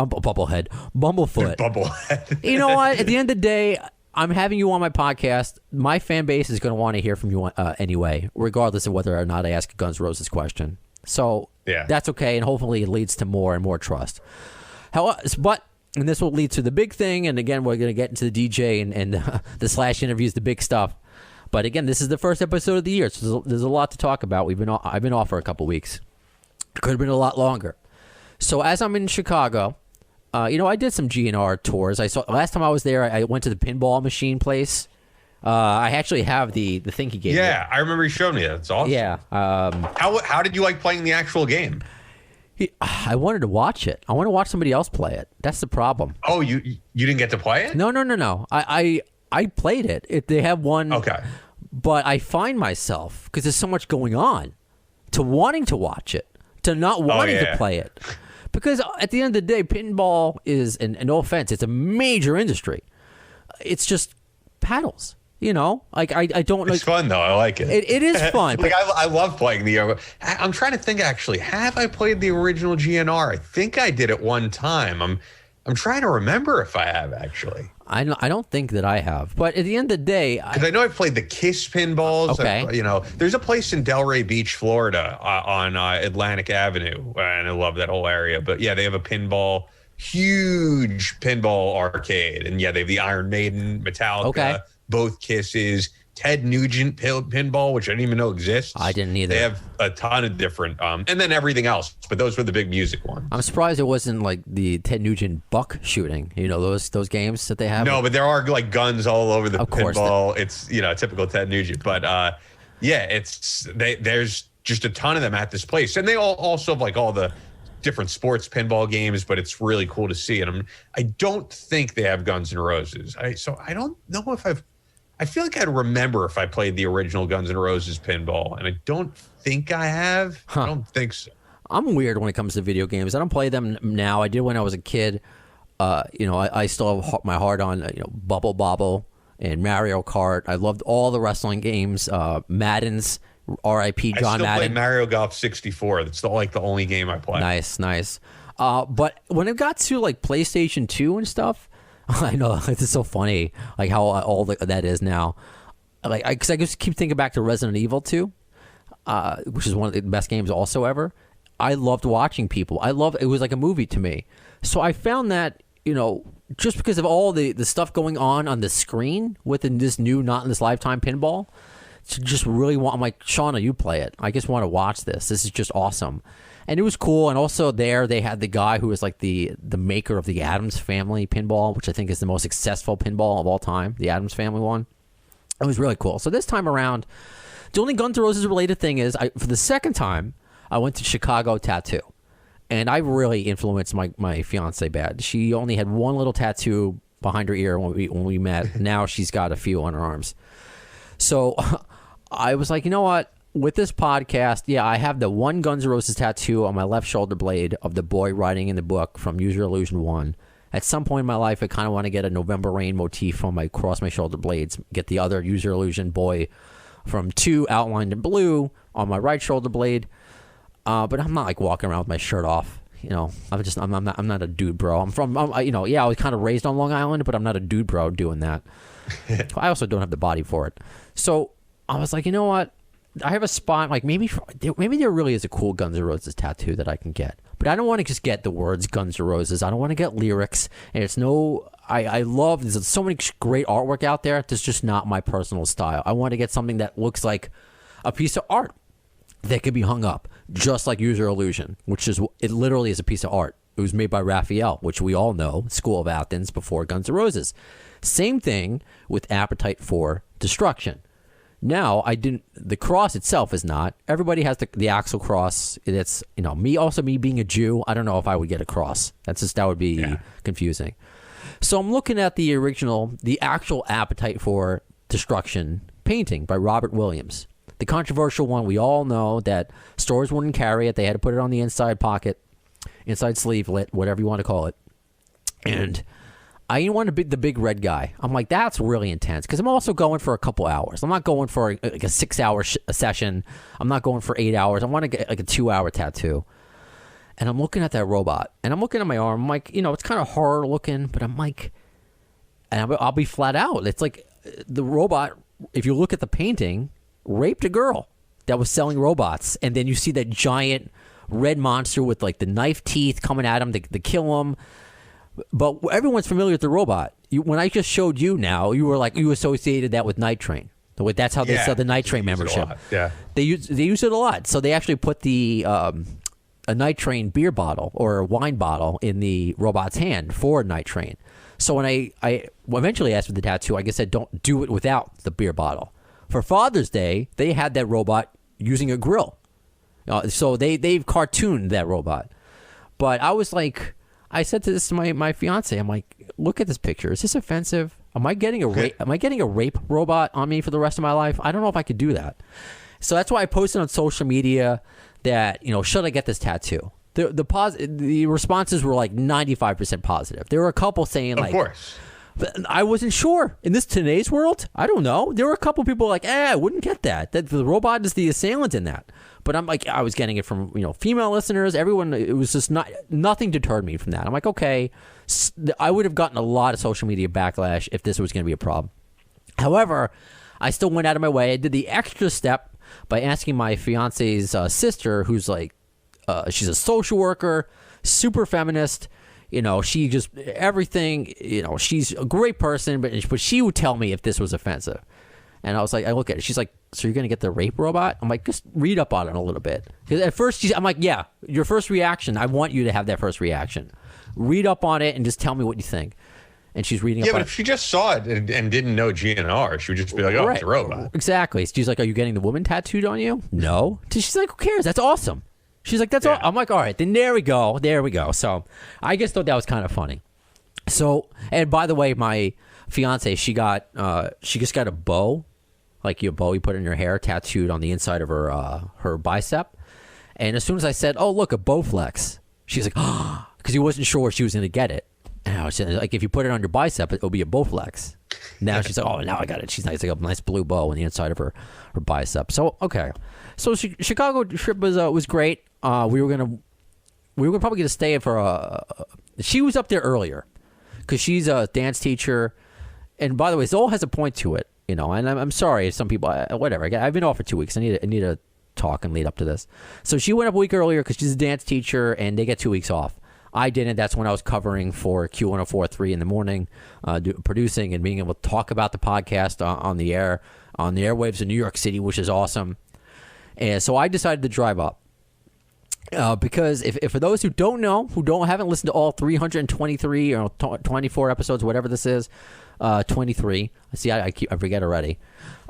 Bumblehead. You know what? At the end of the day, I'm having you on my podcast. My fan base is going to want to hear from you anyway, regardless of whether or not I ask a Guns N' Roses question. So that's okay, and hopefully it leads to more and more trust. And this will lead to the big thing, and again, we're going to get into the DJ and the Slash interviews, the big stuff. But again, this is the first episode of the year, so there's a lot to talk about. I've been off for a couple weeks. It could have been a lot longer. So as I'm in Chicago, I did some GNR tours. Last time I was there, I went to the pinball machine place. I actually have the thing he gave me. Yeah, I remember you showed me that. It's awesome. Yeah. How did you like playing the actual game? I wanted to watch it. I want to watch somebody else play it. That's the problem. Oh, you didn't get to play it? No. I played it. They have one. Okay. But I find myself, because there's so much going on, to wanting to watch it, to not wanting to play it. Because at the end of the day, pinball is, and no offense, it's a major industry. It's just paddles. I don't know. It's fun though. I like it. It is fun. I love playing the. I'm trying to think. Actually, have I played the original GNR? I think I did at one time. I'm trying to remember if I have actually. I don't think that I have. But at the end of the day, because I know I've played the Kiss pinballs. Okay. There's a place in Delray Beach, Florida, on Atlantic Avenue, and I love that whole area. But yeah, they have a huge pinball arcade, and yeah, they have the Iron Maiden, Metallica. Okay. Both Kisses, Ted Nugent pinball, which I didn't even know exists. I didn't either. They have a ton of different, and then everything else. But those were the big music ones. I'm surprised it wasn't like the Ted Nugent buck shooting. Those games that they have. No, but there are like guns all over the pinball. It's typical Ted Nugent. But there's just a ton of them at this place, and they all also have like all the different sports pinball games, but it's really cool to see. And I don't think they have Guns N' Roses. So I don't know if I feel like I'd remember if I played the original Guns N' Roses pinball, and I don't think I have. I don't think so. I'm weird when it comes to video games. I don't play them now. I did when I was a kid. I still have my heart on Bubble Bobble and Mario Kart. I loved all the wrestling games. Madden's R.I.P. John Madden. I still play Mario Golf 64. That's the only game I play. Nice. But when it got to like PlayStation 2 and stuff, I know it's so funny, like how all that is now. Because I just keep thinking back to Resident Evil 2, which is one of the best games also ever. I loved watching people. It was like a movie to me. So I found that just because of all the stuff going on the screen within this new Not in This Lifetime pinball, to just really I'm like, Shauna, you play it. I just want to watch this. This is just awesome. And it was cool. And also there they had the guy who was like the maker of the Addams Family pinball, which I think is the most successful pinball of all time, the Addams Family one. It was really cool. So this time around, the only Guns N' Roses related thing is, for the second time, I went to Chicago Tattoo. And I really influenced my fiance bad. She only had one little tattoo behind her ear when we met. Now she's got a few on her arms. So I was like, you know what? With this podcast, I have the one Guns N' Roses tattoo on my left shoulder blade of the boy writing in the book from Use Your Illusion 1. At some point in my life, I kind of want to get a November Rain motif across my shoulder blades, get the other Use Your Illusion boy from 2 outlined in blue on my right shoulder blade. But I'm not like walking around with my shirt off. I'm not a dude bro. I was kind of raised on Long Island, but I'm not a dude bro doing that. I also don't have the body for it. So I was like, you know what? I have a spot like maybe there really is a cool Guns N' Roses tattoo that I can get, but I don't want to just get the words Guns N' Roses. I don't want to get lyrics, and it's no. I love there's so many great artwork out there. That's just not my personal style. I want to get something that looks like a piece of art that could be hung up, just like User Illusion, which is it literally is a piece of art. It was made by Raphael, which we all know, School of Athens before Guns N' Roses. Same thing with Appetite for Destruction. Now, the cross itself is not. Everybody has the axle cross. It's, me being a Jew, I don't know if I would get a cross. That would be confusing. So I'm looking at the actual Appetite for Destruction painting by Robert Williams. The controversial one, we all know that stores wouldn't carry it. They had to put it on the inside pocket, inside sleevelet, whatever you want to call it. And I want the big red guy. I'm like, that's really intense because I'm also going for a couple hours. I'm not going for a 6-hour session. I'm not going for 8 hours. I want to get like a 2-hour tattoo. And I'm looking at that robot, and I'm looking at my arm. I'm like, it's kind of horror looking, but I'm like, and I'll be flat out. It's like the robot, if you look at the painting, raped a girl that was selling robots. And then you see that giant red monster with like the knife teeth coming at him to kill him. But everyone's familiar with the robot. When I just showed you now, you were like, you associated that with Night Train. That's how they sell the Night Train membership. Yeah. They use it a lot. So they actually put a Night Train beer bottle or a wine bottle in the robot's hand for Night Train. So when I eventually asked for the tattoo, I guess I said, don't do it without the beer bottle. For Father's Day, they had that robot using a grill. So they've cartooned that robot. But I was like, I said to my fiance, I'm like, look at this picture. Is this offensive? Am I getting a rape robot on me for the rest of my life? I don't know if I could do that. So that's why I posted on social media that, should I get this tattoo? The responses were like 95% positive. There were a couple saying like, of course. I wasn't sure. In today's world, I don't know. There were a couple people like, I wouldn't get that. That the robot is the assailant in that. But I'm like, I was getting it from, female listeners, everyone. It was just nothing deterred me from that. I'm like, okay, I would have gotten a lot of social media backlash if this was going to be a problem. However, I still went out of my way. I did the extra step by asking my fiance's sister, who's like, she's a social worker, super feminist. She just everything. She's a great person, but she would tell me if this was offensive. And I was like, I look at it. She's like, so you're gonna get the rape robot? I'm like, just read up on it a little bit. Because at first, I'm like, yeah, your first reaction. I want you to have that first reaction. Read up on it and just tell me what you think. And she's reading. Yeah, but if she just saw it and didn't know GNR, she would just be like, oh, it's a robot. Exactly. She's like, are you getting the woman tattooed on you? No. She's like, who cares? That's awesome. She's like, that's all. I'm like, all right, then there we go. So I just thought that was kind of funny. So, and by the way, my fiance, she just got a bow, like your bow you put in your hair, tattooed on the inside of her bicep. And as soon as I said, oh, look, a Bowflex, she's like, oh, because he wasn't sure she was going to get it. And I was like, if you put it on your bicep, it'll be a Bowflex. Now she's like, oh, now I got it. She's nice, like a nice blue bow on the inside of her bicep. So, okay. So Chicago trip was great. We were probably gonna stay for she was up there earlier because she's a dance teacher, and by the way, Zoll has a point to it, and I'm sorry if some people, whatever. I've been off for 2 weeks. I need to talk and lead up to this. So she went up a week earlier because she's a dance teacher and they get 2 weeks off. I didn't. That's when I was covering for Q1043 in the morning, producing and being able to talk about the podcast on the airwaves in New York City, which is awesome. And so I decided to drive up. Because if for those who don't know, haven't listened to all 323 or 24 episodes, whatever this is, 23. See, I forget already.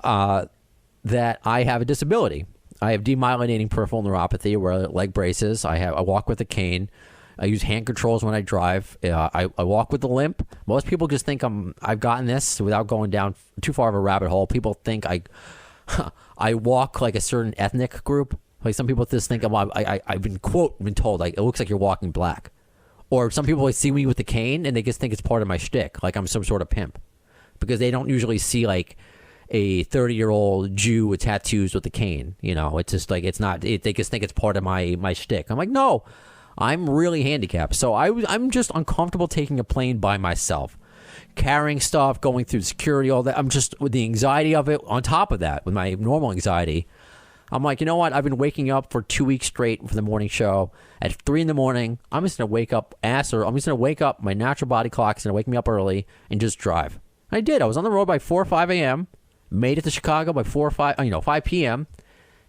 That I have a disability. I have demyelinating peripheral neuropathy. I wear leg braces. I walk with a cane. I use hand controls when I drive. I walk with a limp. Most people just think I've gotten this without going down too far of a rabbit hole. People think I walk like a certain ethnic group. Like some people just think I've been told like it looks like you're walking black, or some people see me with the cane and they just think it's part of my shtick, like I'm some sort of pimp, because they don't usually see like a 30-year-old Jew with tattoos with a cane. It's just like it's not. They just think it's part of my shtick. I'm like, no, I'm really handicapped, so I'm just uncomfortable taking a plane by myself, carrying stuff, going through security, all that. I'm just with the anxiety of it. On top of that, with my normal anxiety. I'm like, you know what? I've been waking up for 2 weeks straight for the morning show at 3 in the morning. I'm just going to wake up I'm just going to wake up. My natural body clock's going to wake me up early and just drive. I did. I was on the road by 4 or 5 a.m., made it to Chicago by 5 p.m.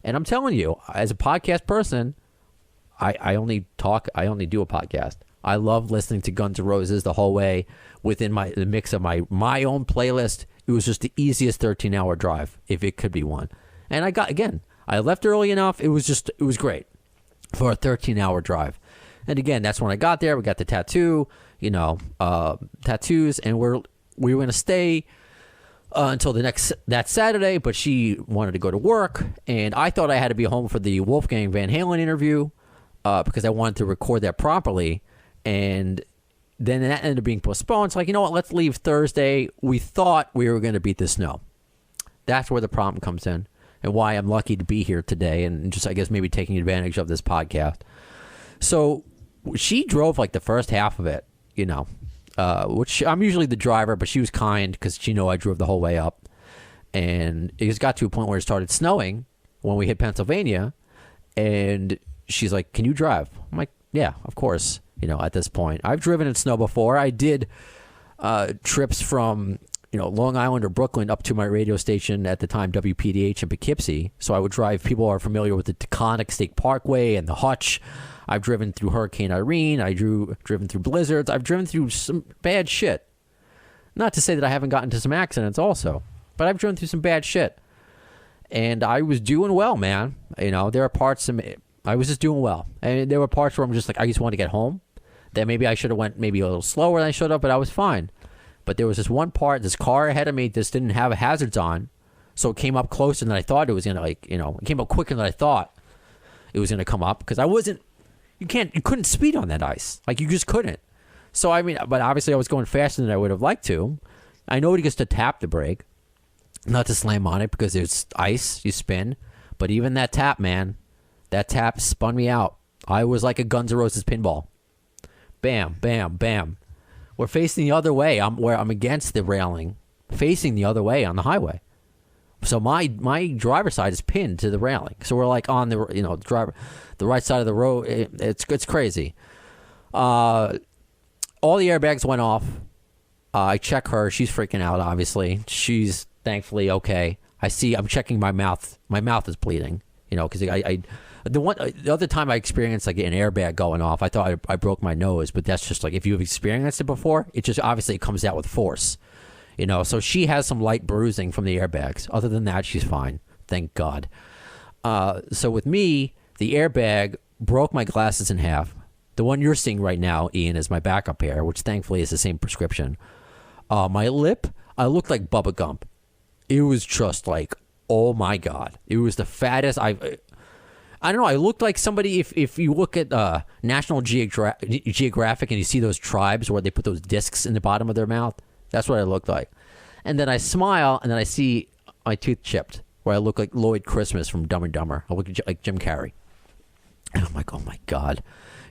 And I'm telling you, as a podcast person, I only do a podcast. I love listening to Guns N' Roses the whole way within the mix of my own playlist. It was just the easiest 13-hour drive, if it could be one. And I left early enough. It was great for a 13-hour drive. And again, that's when I got there. We got the tattoo, tattoos, and we were going to stay until that Saturday, but she wanted to go to work, and I thought I had to be home for the Wolfgang Van Halen interview because I wanted to record that properly, and then that ended up being postponed. It's like, you know what, let's leave Thursday. We thought we were going to beat the snow. That's where the problem comes in, and why I'm lucky to be here today, and just, I guess, maybe taking advantage of this podcast. So she drove like the first half of it, which I'm usually the driver, but she was kind because she knew I drove the whole way up. And it just got to a point where it started snowing when we hit Pennsylvania, and she's like, can you drive? I'm like, yeah, of course. At this point, I've driven in snow before. I did trips from, Long Island or Brooklyn up to my radio station at the time, WPDH in Poughkeepsie. So I would drive. People are familiar with the Taconic State Parkway and the Hutch. I've driven through Hurricane Irene. Driven through blizzards. I've driven through some bad shit. Not to say that I haven't gotten into some accidents also, but I've driven through some bad shit. And I was doing well, man. There are parts of me, I was just doing well. And there were parts where I'm just like, I just want to get home. That maybe I should have went maybe a little slower than I should have, but I was fine. But there was this one part, this car ahead of me just didn't have hazards on. So it came up closer than I thought it was going to, it came up quicker than I thought it was going to come up. Because you couldn't speed on that ice. You just couldn't. So, but obviously I was going faster than I would have liked to. I know it gets to tap the brake, not to slam on it because there's ice, you spin. But even that tap, man, that tap spun me out. I was like a Guns N' Roses pinball. Bam, bam, bam. We're facing the other way. I'm against the railing, facing the other way on the highway. So my driver's side is pinned to the railing. So we're like on the the right side of the road. It's crazy. All the airbags went off. I check her. She's freaking out. Obviously, she's thankfully okay. I'm checking my mouth. My mouth is bleeding. Because the other time I experienced an airbag going off, I thought I broke my nose, but that's just if you've experienced it before, it just obviously comes out with force, So she has some light bruising from the airbags. Other than that, she's fine, thank God. So with me, the airbag broke my glasses in half. The one you're seeing right now, Ian, is my backup pair, which thankfully is the same prescription. My lip, I looked like Bubba Gump. It was just oh my God, it was the fattest I don't know. I looked like somebody. If you look at National Geographic and you see those tribes where they put those discs in the bottom of their mouth, that's what I looked like. And then I smile, and then I see my tooth chipped, where I look like Lloyd Christmas from Dumb and Dumber. I look like Jim Carrey. And I'm like, oh my God,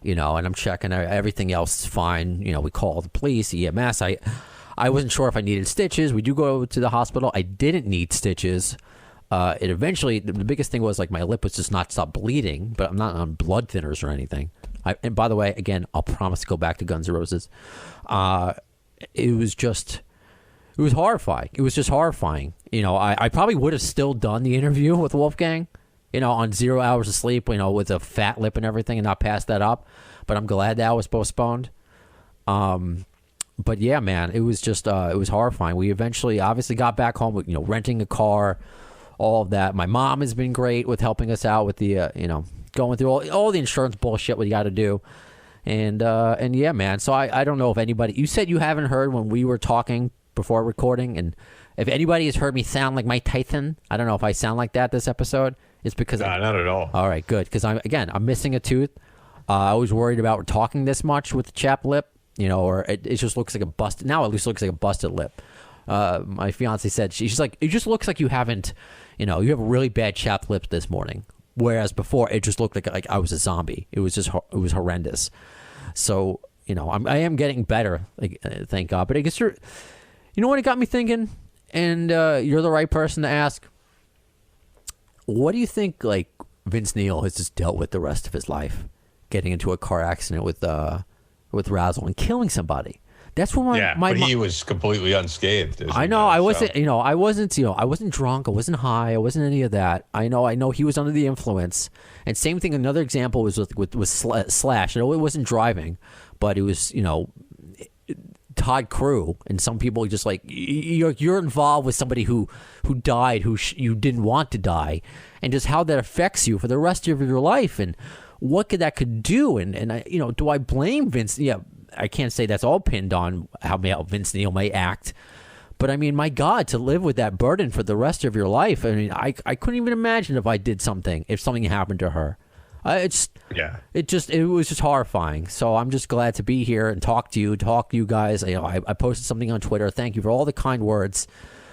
and I'm checking everything else is fine. We call the police, EMS. I wasn't sure if I needed stitches. We do go to the hospital. I didn't need stitches. It eventually, the biggest thing was my lip was just not stop bleeding, but I'm not on blood thinners or anything. And by the way, again, I'll promise to go back to Guns N' Roses. It was horrifying. It was just horrifying. I probably would have still done the interview with Wolfgang, on 0 hours of sleep, with a fat lip and everything, and not pass that up. But I'm glad that was postponed. But yeah, man, it was just, it was horrifying. We eventually obviously got back home with, renting a car, all of that. My mom has been great with helping us out with the, going through all the insurance bullshit we got to do. And yeah, man. So I don't know if anybody, you said you haven't heard when we were talking before recording. And if anybody has heard me sound like Mike Tyson, I don't know if I sound like that this episode. It's because not at all. All right, good. Because I'm missing a tooth. I was worried about talking this much with the chapped lip, or it just looks like a busted, now at least looks like a busted lip. My fiance said, she's like, it just looks like you haven't, you have a really bad chapped lip this morning. Whereas before, it just looked like I was a zombie. It was it was horrendous. So, I am getting better, thank God. But I guess you know what it got me thinking? And you're the right person to ask. what do you think, like, Vince Neil has just dealt with the rest of his life, getting into a car accident with Razzle and killing somebody? That's what but he was completely unscathed. I know. I wasn't drunk. I wasn't high. I wasn't any of that. I know he was under the influence. And same thing. Another example was with Slash. I know it wasn't driving, but it was, Todd Crew. And some people just like, you're involved with somebody who died, who you didn't want to die, and just how that affects you for the rest of your life, and what that could do. And I, do I blame Vince? Yeah. I can't say that's all pinned on how Vince Neil may act, but I mean, my God, to live with that burden for the rest of your life. I mean, I couldn't even imagine if something happened to her. It was just horrifying. So I'm just glad to be here and talk to you guys. I posted something on Twitter. Thank you for all the kind words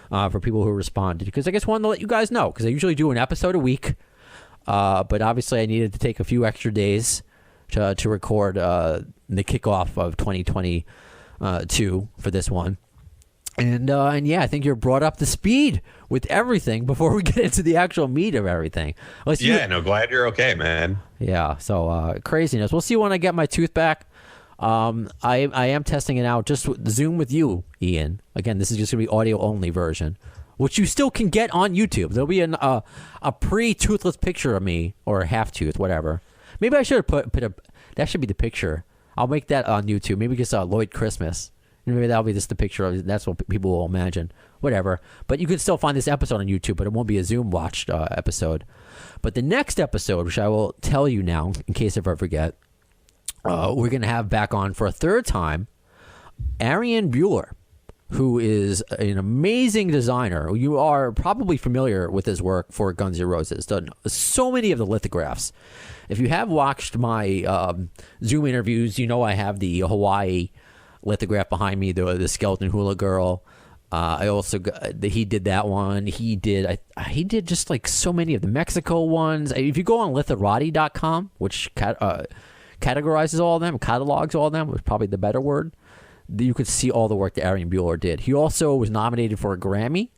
for people who responded, because I just wanted to let you guys know, because I usually do an episode a week, but obviously I needed to take a few extra days to record the kickoff of 2022 for this one. And I think you're brought up to speed with everything before we get into the actual meat of everything. Glad you're okay, man. Yeah, so craziness. We'll see when I get my tooth back. I am testing it out, just Zoom with you, Ian. Again, this is just going to be audio-only version, which you still can get on YouTube. There'll be a pre-toothless picture of me, or a half-tooth, whatever. Maybe I should have put that should be the picture. I'll make that on YouTube. Maybe just Lloyd Christmas. Maybe that'll be just the picture of. That's what people will imagine. Whatever. But you can still find this episode on YouTube, but it won't be a Zoom watched episode. But the next episode, which I will tell you now, in case I ever forget, we're going to have back on for a third time, Ariane Buehler, who is an amazing designer. You are probably familiar with his work for Guns N' Roses. Done so many of the lithographs. If you have watched my Zoom interviews, I have the Hawaii lithograph behind me, the skeleton hula girl. I also he did that one. He did just like so many of the Mexico ones. If you go on litherati.com, which categorizes all of them, catalogs all of them, was probably the better word, you could see all the work that Ariane Buehler did. He also was nominated for a Grammy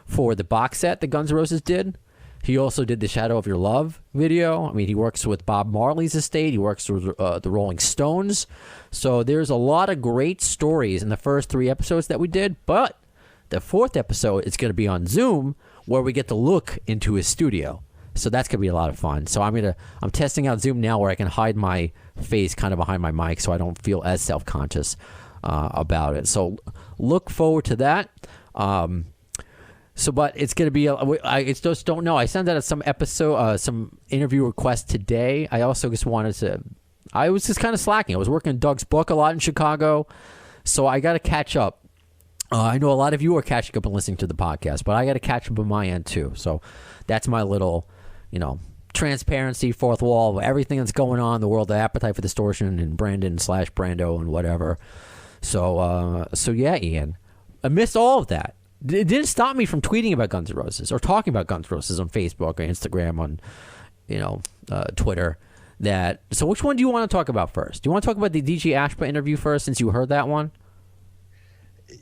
for the box set that Guns N' Roses did. He also did the Shadow of Your Love video. I mean, he works with Bob Marley's estate. He works with the Rolling Stones. So there's a lot of great stories in the first 3 episodes that we did. But the 4th episode is going to be on Zoom, where we get to look into his studio. So that's going to be a lot of fun. So I'm testing out Zoom now, where I can hide my face kind of behind my mic, so I don't feel as self-conscious about it. So look forward to that. But it's going to be, I just don't know. I sent out some interview requests today. I also just I was just kind of slacking. I was working on Doug's book a lot in Chicago, so I got to catch up. I know a lot of you are catching up and listening to the podcast, but I got to catch up on my end too. So that's my little, transparency, fourth wall, everything that's going on in the world of Appetite for Distortion and Brandon / Brando and whatever. So yeah, Ian, amidst all of that, it didn't stop me from tweeting about Guns N' Roses or talking about Guns N' Roses on Facebook or Instagram, on Twitter. So which one do you want to talk about first? Do you want to talk about the DJ Ashba interview first, since you heard that one?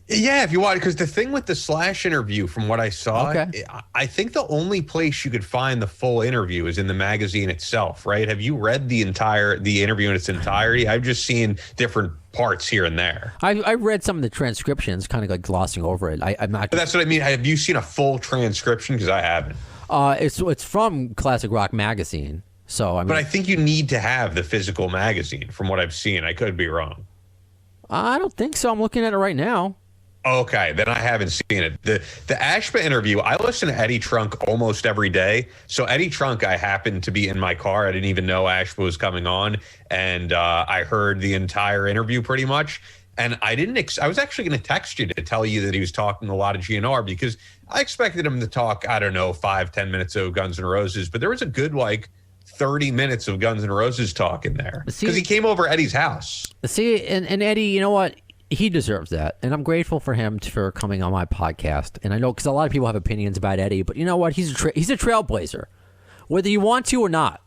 Yeah, if you want, because the thing with the Slash interview, from what I saw, I think the only place you could find the full interview is in the magazine itself, right? Have you read the interview in its entirety? I've just seen different parts here and there. I read some of the transcriptions, kind of like glossing over it. I'm not. But that's what I mean. Have you seen a full transcription? Because I haven't. It's from Classic Rock Magazine, so But I think you need to have the physical magazine, from what I've seen. I could be wrong. I don't think so. I'm looking at it right now. Okay, then I haven't seen it. The Ashba interview, I listen to Eddie Trunk almost every day. So Eddie Trunk, I happened to be in my car. I didn't even know Ashba was coming on. And I heard the entire interview pretty much. And I was actually going to text you to tell you that he was talking a lot of GNR, because I expected him to talk, 5-10 minutes of Guns N' Roses. But there was a good, 30 minutes of Guns N' Roses talk in there, because he came over Eddie's house. See, and Eddie, you know what? He deserves that, and I'm grateful for him for coming on my podcast. And I know, because a lot of people have opinions about Eddie, but you know what? He's a trailblazer, whether you want to or not,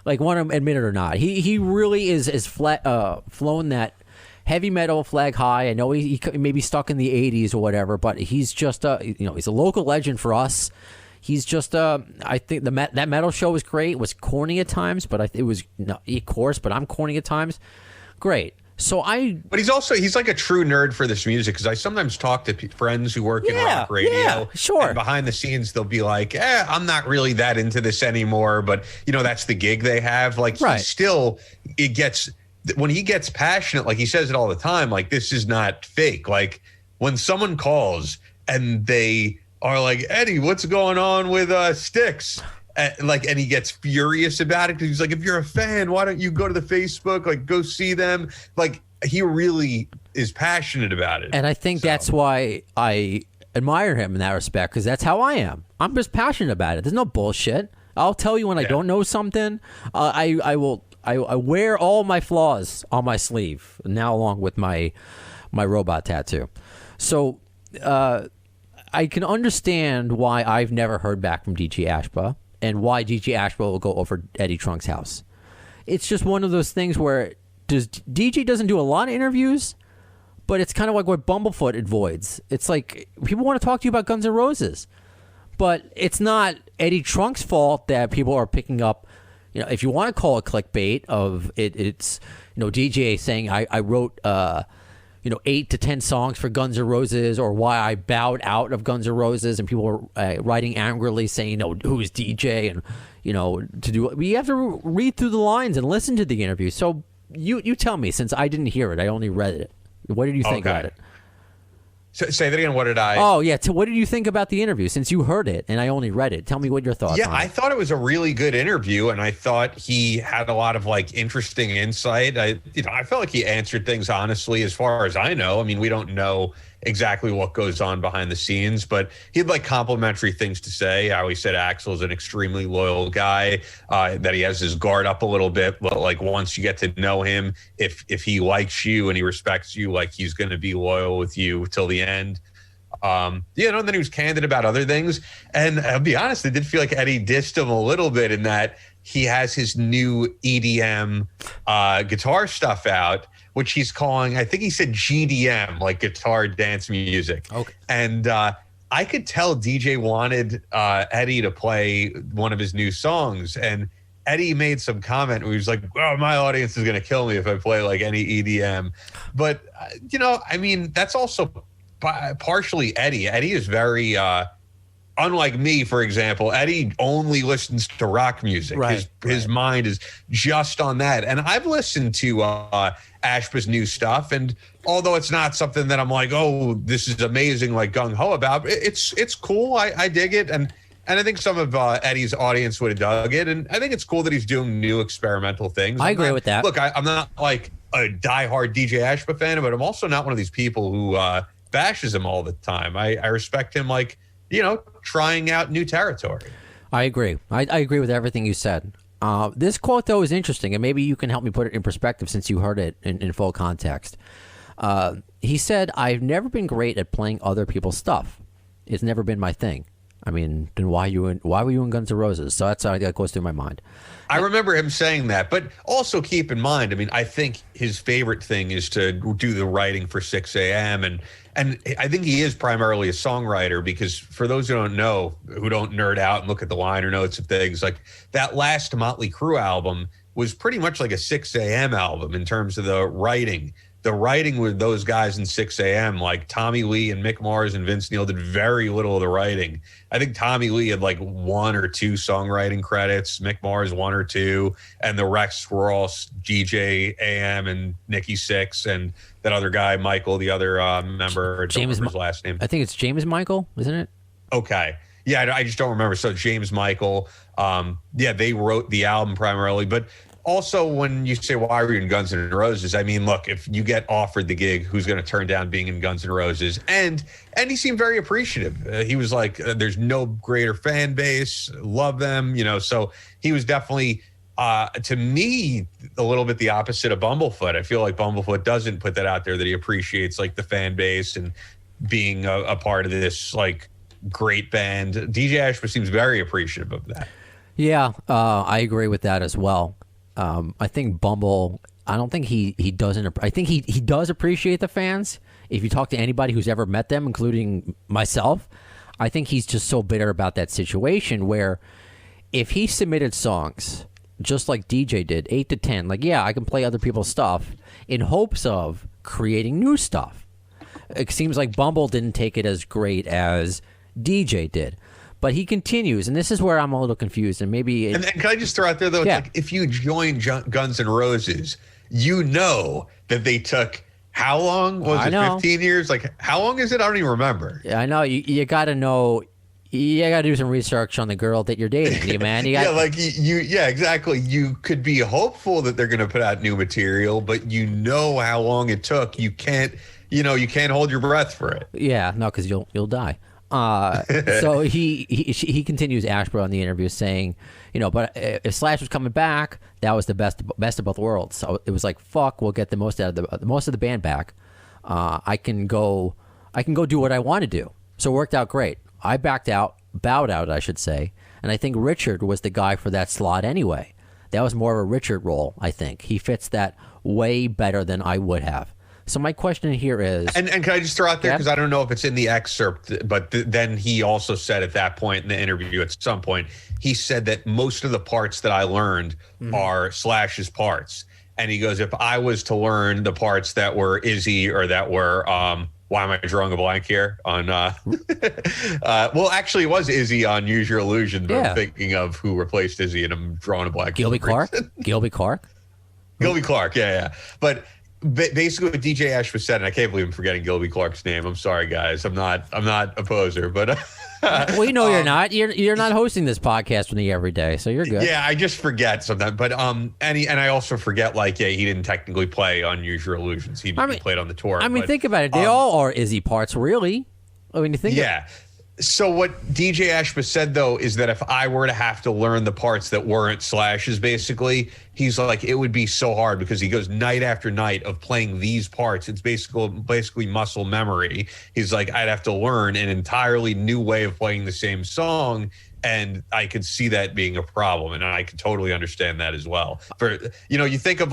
want to admit it or not. He really is flown that heavy metal flag high. I know he may be stuck in the 80s or whatever, but he's just he's a local legend for us. He's just I think that metal show was great. It was corny at times, but it was of course. But I'm corny at times. Great. So but he's like a true nerd for this music, because I sometimes talk to friends who work in rock radio. Yeah, sure. And behind the scenes, they'll be like, I'm not really that into this anymore, but that's the gig they have. Like, right. When he gets passionate, like he says it all the time, like, this is not fake. Like, when someone calls and they are like, Eddie, what's going on with Styx? And he gets furious about it, because he's like, if you're a fan, why don't you go to the Facebook, like, go see them? Like, he really is passionate about it. And I think that's why I admire him in that respect, because that's how I am. I'm just passionate about it. There's no bullshit. I'll tell you when I don't know something. I wear all my flaws on my sleeve now, along with my robot tattoo. So I can understand why I've never heard back from DJ Ashba, and why DJ Ashba will go over Eddie Trunk's house. It's just one of those things where DJ doesn't do a lot of interviews, but it's kind of like what Bumblefoot avoids. It's like, people want to talk to you about Guns N' Roses, but it's not Eddie Trunk's fault that people are picking up. If you want to call it clickbait of it's DJ saying I wrote 8 to 10 songs for Guns N' Roses, or why I bowed out of Guns N' Roses, and people were writing angrily saying, who's DJ? And, you have to read through the lines and listen to the interview. So you tell me, since I didn't hear it, I only read it. What did you think about it? So, say that again. What did I? Oh, yeah. So what did you think about the interview, since you heard it and I only read it? Tell me what your thoughts are. Yeah, I thought it was a really good interview, and I thought he had a lot of interesting insight. I felt like he answered things honestly, as far as I know. I mean, we don't know exactly what goes on behind the scenes, but he had complimentary things to say. How he said Axl's an extremely loyal guy, that he has his guard up a little bit, but once you get to know him, if he likes you and he respects you, he's going to be loyal with you till the end. And then he was candid about other things. And I'll be honest, I did feel like Eddie dissed him a little bit, in that he has his new EDM guitar stuff out, which he's calling, I think he said GDM, like guitar dance music. Okay. And I could tell DJ wanted Eddie to play one of his new songs. And Eddie made some comment where he was like, well, my audience is going to kill me if I play any EDM. But, that's also partially Eddie. Eddie is very, unlike me, for example. Eddie only listens to rock music. Right, his mind is just on that. And I've listened to Ashba's new stuff, and although it's not something that I'm like, oh, this is amazing, gung-ho about, it's cool. I dig it. And I think some of Eddie's audience would have dug it. And I think it's cool that he's doing new experimental things. I agree with that. Look, I'm not a diehard DJ Ashba fan, but I'm also not one of these people who bashes him all the time. I respect him, trying out new territory. I agree. I agree with everything you said. This quote, though, is interesting, and maybe you can help me put it in perspective, since you heard it in full context. He said, I've never been great at playing other people's stuff. It's never been my thing. I mean, then why were you in Guns N' Roses? So that's how that goes through my mind. I remember him saying that, but also keep in mind, I think his favorite thing is to do the writing for 6 a.m. And I think he is primarily a songwriter, because for those who don't know, who don't nerd out and look at the liner notes of things, that last Motley Crue album was pretty much like a 6 a.m. album in terms of the writing. The writing with those guys in 6 a.m., like Tommy Lee and Mick Mars and Vince Neil, did very little of the writing. I think Tommy Lee had 1 or 2 songwriting credits, Mick Mars 1 or 2, and the rest were all DJ AM and Nikki Sixx and that other guy, Michael, the other member. I don't remember his last name. I think it's James Michael, isn't it? Okay. Yeah, I just don't remember. So James Michael, they wrote the album primarily, but also, when you say, why were you in Guns N' Roses? Look, if you get offered the gig, who's going to turn down being in Guns N' Roses? And he seemed very appreciative. He was like, there's no greater fan base. Love them. So he was definitely, to me, a little bit the opposite of Bumblefoot. I feel like Bumblefoot doesn't put that out there, that he appreciates the fan base and being a part of this great band. DJ Ashba seems very appreciative of that. Yeah, I agree with that as well. I think Bumble, I don't think he doesn't. I think he does appreciate the fans. If you talk to anybody who's ever met them, including myself, I think he's just so bitter about that situation where if he submitted songs just like DJ did, 8 to 10, like, yeah, I can play other people's stuff in hopes of creating new stuff. It seems like Bumble didn't take it as great as DJ did. But he continues, and this is where I'm a little confused, and maybe... And can I just throw out there, though, it's like, if you join Guns N' Roses, you know that they took... How long was it? 15 years? Like, how long is it? I don't even remember. Yeah, I know. You got to know. You got to do some research on the girl that you're dating, man. You got, yeah, exactly. You could be hopeful that they're going to put out new material, but you know how long it took. You can't hold your breath for it. Yeah, no, because you'll die. So he continues Ashba on the interview saying, but if Slash was coming back, that was the best of both worlds. So it was like, fuck, we'll get the most out of the band back. I can go do what I want to do. So it worked out great. I bowed out, I should say. And I think Richard was the guy for that slot anyway. That was more of a Richard role, I think. He fits that way better than I would have. So my question here is... And can I just throw out there, because I don't know if it's in the excerpt, but then he also said at that point in the interview, at some point, he said that most of the parts that I learned are Slash's parts. And he goes, if I was to learn the parts that were Izzy or that were... why am I drawing a blank here? On well, actually, it was Izzy on Use Your Illusion, but I'm thinking of who replaced Izzy, and I'm drawing a blank. Gilby Clarke? Gilby Clarke, yeah. But basically what DJ Ashba said, and I can't believe I'm forgetting Gilby Clarke's name. I'm sorry, guys. I'm not a poser, but well, you're not. You're not hosting this podcast with me every day, so you're good. Yeah, I just forget sometimes. But and I also forget, he didn't technically play on Use Your Illusions. He played on the tour. I mean, think about it. They all are Izzy parts, really. I mean, you think. Yeah. So what DJ Ashba said, though, is that if I were to have to learn the parts that weren't Slash's, basically, he's like, it would be so hard, because he goes night after night of playing these parts. It's basically muscle memory. He's like, I'd have to learn an entirely new way of playing the same song. And I could see that being a problem. And I could totally understand that as well. You think of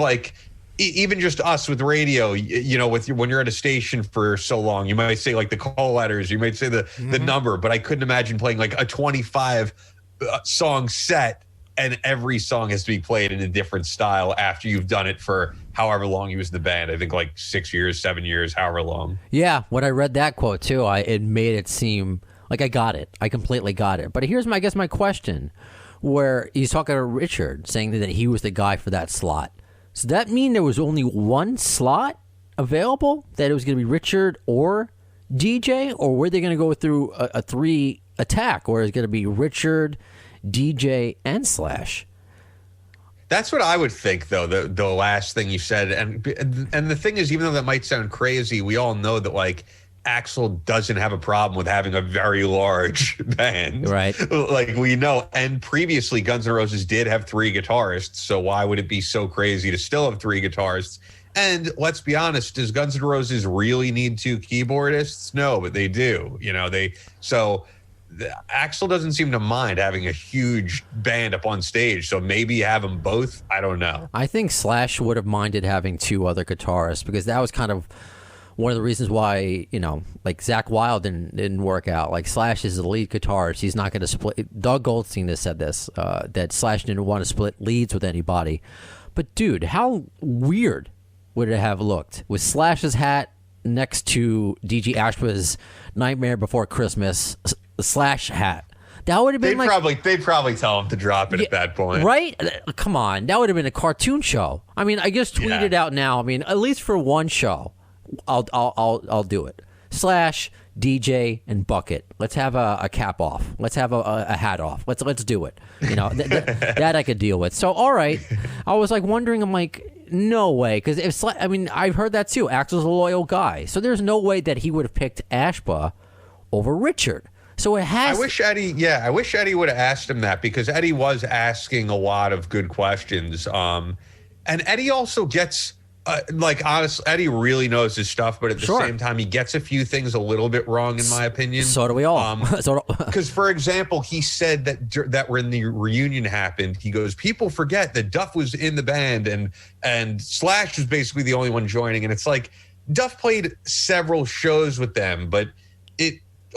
even just us with radio, when you're at a station for so long, you might say the call letters, you might say the number, but I couldn't imagine playing a 25 song set and every song has to be played in a different style after you've done it for however long you was in the band. I think 6 years, 7 years, however long. Yeah, when I read that quote too, it made it seem like I got it. I completely got it. But here's my question, where he's talking to Richard, saying that he was the guy for that slot. Does that mean there was only one slot available? That it was going to be Richard or DJ? Or were they going to go through a 3 attack? Or is it going to be Richard, DJ, and Slash? That's what I would think, though, the last thing you said. And the thing is, even though that might sound crazy, we all know that, Axl doesn't have a problem with having a very large band. Right. We know. And previously, Guns N' Roses did have 3 guitarists. So why would it be so crazy to still have 3 guitarists? And let's be honest, does Guns N' Roses really need 2 keyboardists? No, but they do. Axl doesn't seem to mind having a huge band up on stage. So maybe have them both. I don't know. I think Slash would have minded having 2 other guitarists, because that was kind of one of the reasons why, Zakk Wylde didn't work out. Slash is the lead guitarist. He's not going to split. Doug Goldstein has said this, that Slash didn't want to split leads with anybody. But, dude, how weird would it have looked with Slash's hat next to DJ Ashba's Nightmare Before Christmas Slash hat? That would have been they'd probably tell him to drop it at that point. Right? Come on. That would have been a cartoon show. I mean, I just tweeted out now. I mean, at least for one show, I'll do it. Slash, DJ, and Bucket. Let's have a cap off. Let's have a hat off. Let's do it. That I could deal with. So all right, I was wondering. I'm no way, because I've heard that too. Axl's a loyal guy, so there's no way that he would have picked Ashba over Richard. So it has. I wish Eddie would have asked him that, because Eddie was asking a lot of good questions. And Eddie also gets. Honestly, Eddie really knows his stuff, but at the same time, he gets a few things a little bit wrong, in my opinion. So do we all. Because, for example, he said that when the reunion happened, he goes, people forget that Duff was in the band and Slash was basically the only one joining. And it's Duff played several shows with them, but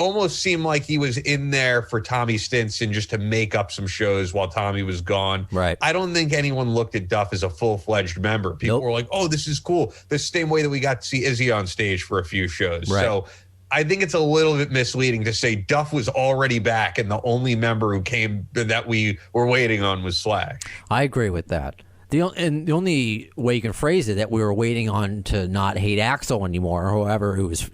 almost seemed like he was in there for Tommy Stinson just to make up some shows while Tommy was gone. Right. I don't think anyone looked at Duff as a full-fledged member. People were like, oh, this is cool. The same way that we got to see Izzy on stage for a few shows. Right. So I think it's a little bit misleading to say Duff was already back and the only member who came that we were waiting on was Slash. I agree with that. The only way you can phrase it that we were waiting on to not hate Axel anymore or whoever who was,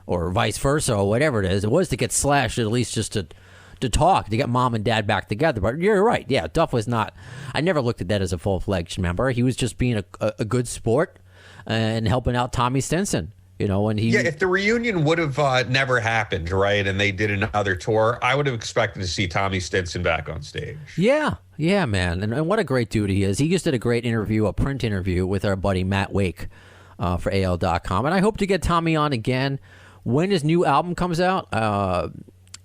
or vice versa or whatever it is, it was to get Slash at least just to talk, to get mom and dad back together. But you're right. Yeah, Duff was not, I never looked at that as a full-fledged member. He was just being a good sport and helping out Tommy Stinson. When he... Yeah, if the reunion would have never happened, right, and they did another tour, I would have expected to see Tommy Stinson back on stage. Yeah, man. And what a great dude he is. He just did a great interview, a print interview with our buddy Matt Wake for AL.com. And I hope to get Tommy on again. When his new album comes out,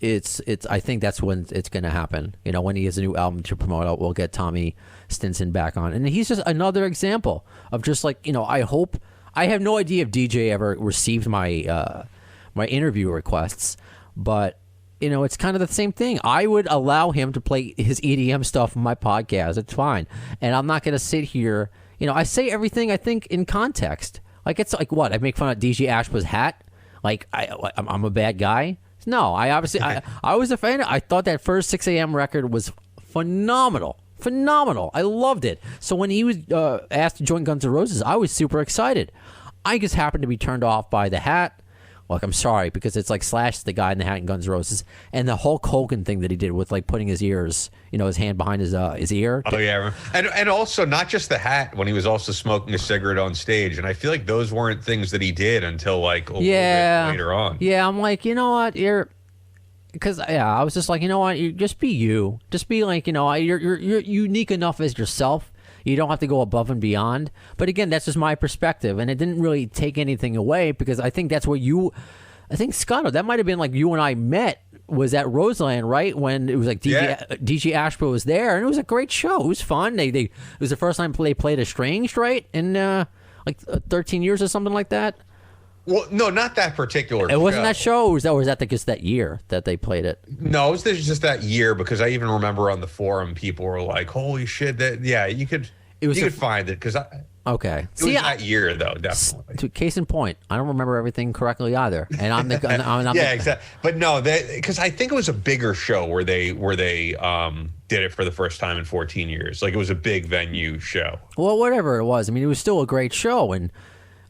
it's I think that's when it's going to happen. When he has a new album to promote, we'll get Tommy Stinson back on. And he's just another example of just like, I hope... I have no idea if DJ ever received my my interview requests, but it's kind of the same thing. I would allow him to play his EDM stuff on my podcast. It's fine, and I'm not going to sit here. I say everything I think in context. Like it's like what I make fun of DJ Ashba's hat. Like I'm a bad guy. No, I obviously I was a fan. I thought that first 6 a.m. record was phenomenal. I loved it. So when he was asked to join Guns N' Roses, I was super excited. I just happened to be turned off by the hat. Like, I'm sorry, because it's like Slash, the guy in the hat in Guns N' Roses, and the Hulk Hogan thing that he did with like putting his ears, his hand behind his ear. Oh yeah, and also not just the hat, when he was also smoking a cigarette on stage, and I feel like those weren't things that he did until like a little bit later on. Yeah, I'm like, you know what, because I was just like, you know what, you just be you. Just be like, you're unique enough as yourself. You don't have to go above and beyond. But again, that's just my perspective, and it didn't really take anything away because I think that's where I think Scotto, that might have been like you and I met was at Roseland, right? When it was like DJ Ashba was there, and it was a great show. It was fun. It was the first time they played Estranged, right? In like 13 years or something like that. Well, no, not that particular show. It wasn't that show, or was that just that year that they played it? No, it was just that year, because I even remember on the forum people were like, holy shit, you could find it, because okay. It was that year, though, definitely. Case in point, I don't remember everything correctly either, and I'm the exactly. But no, because I think it was a bigger show where they did it for the first time in 14 years. Like, it was a big venue show. Well, whatever it was, I mean, it was still a great show, and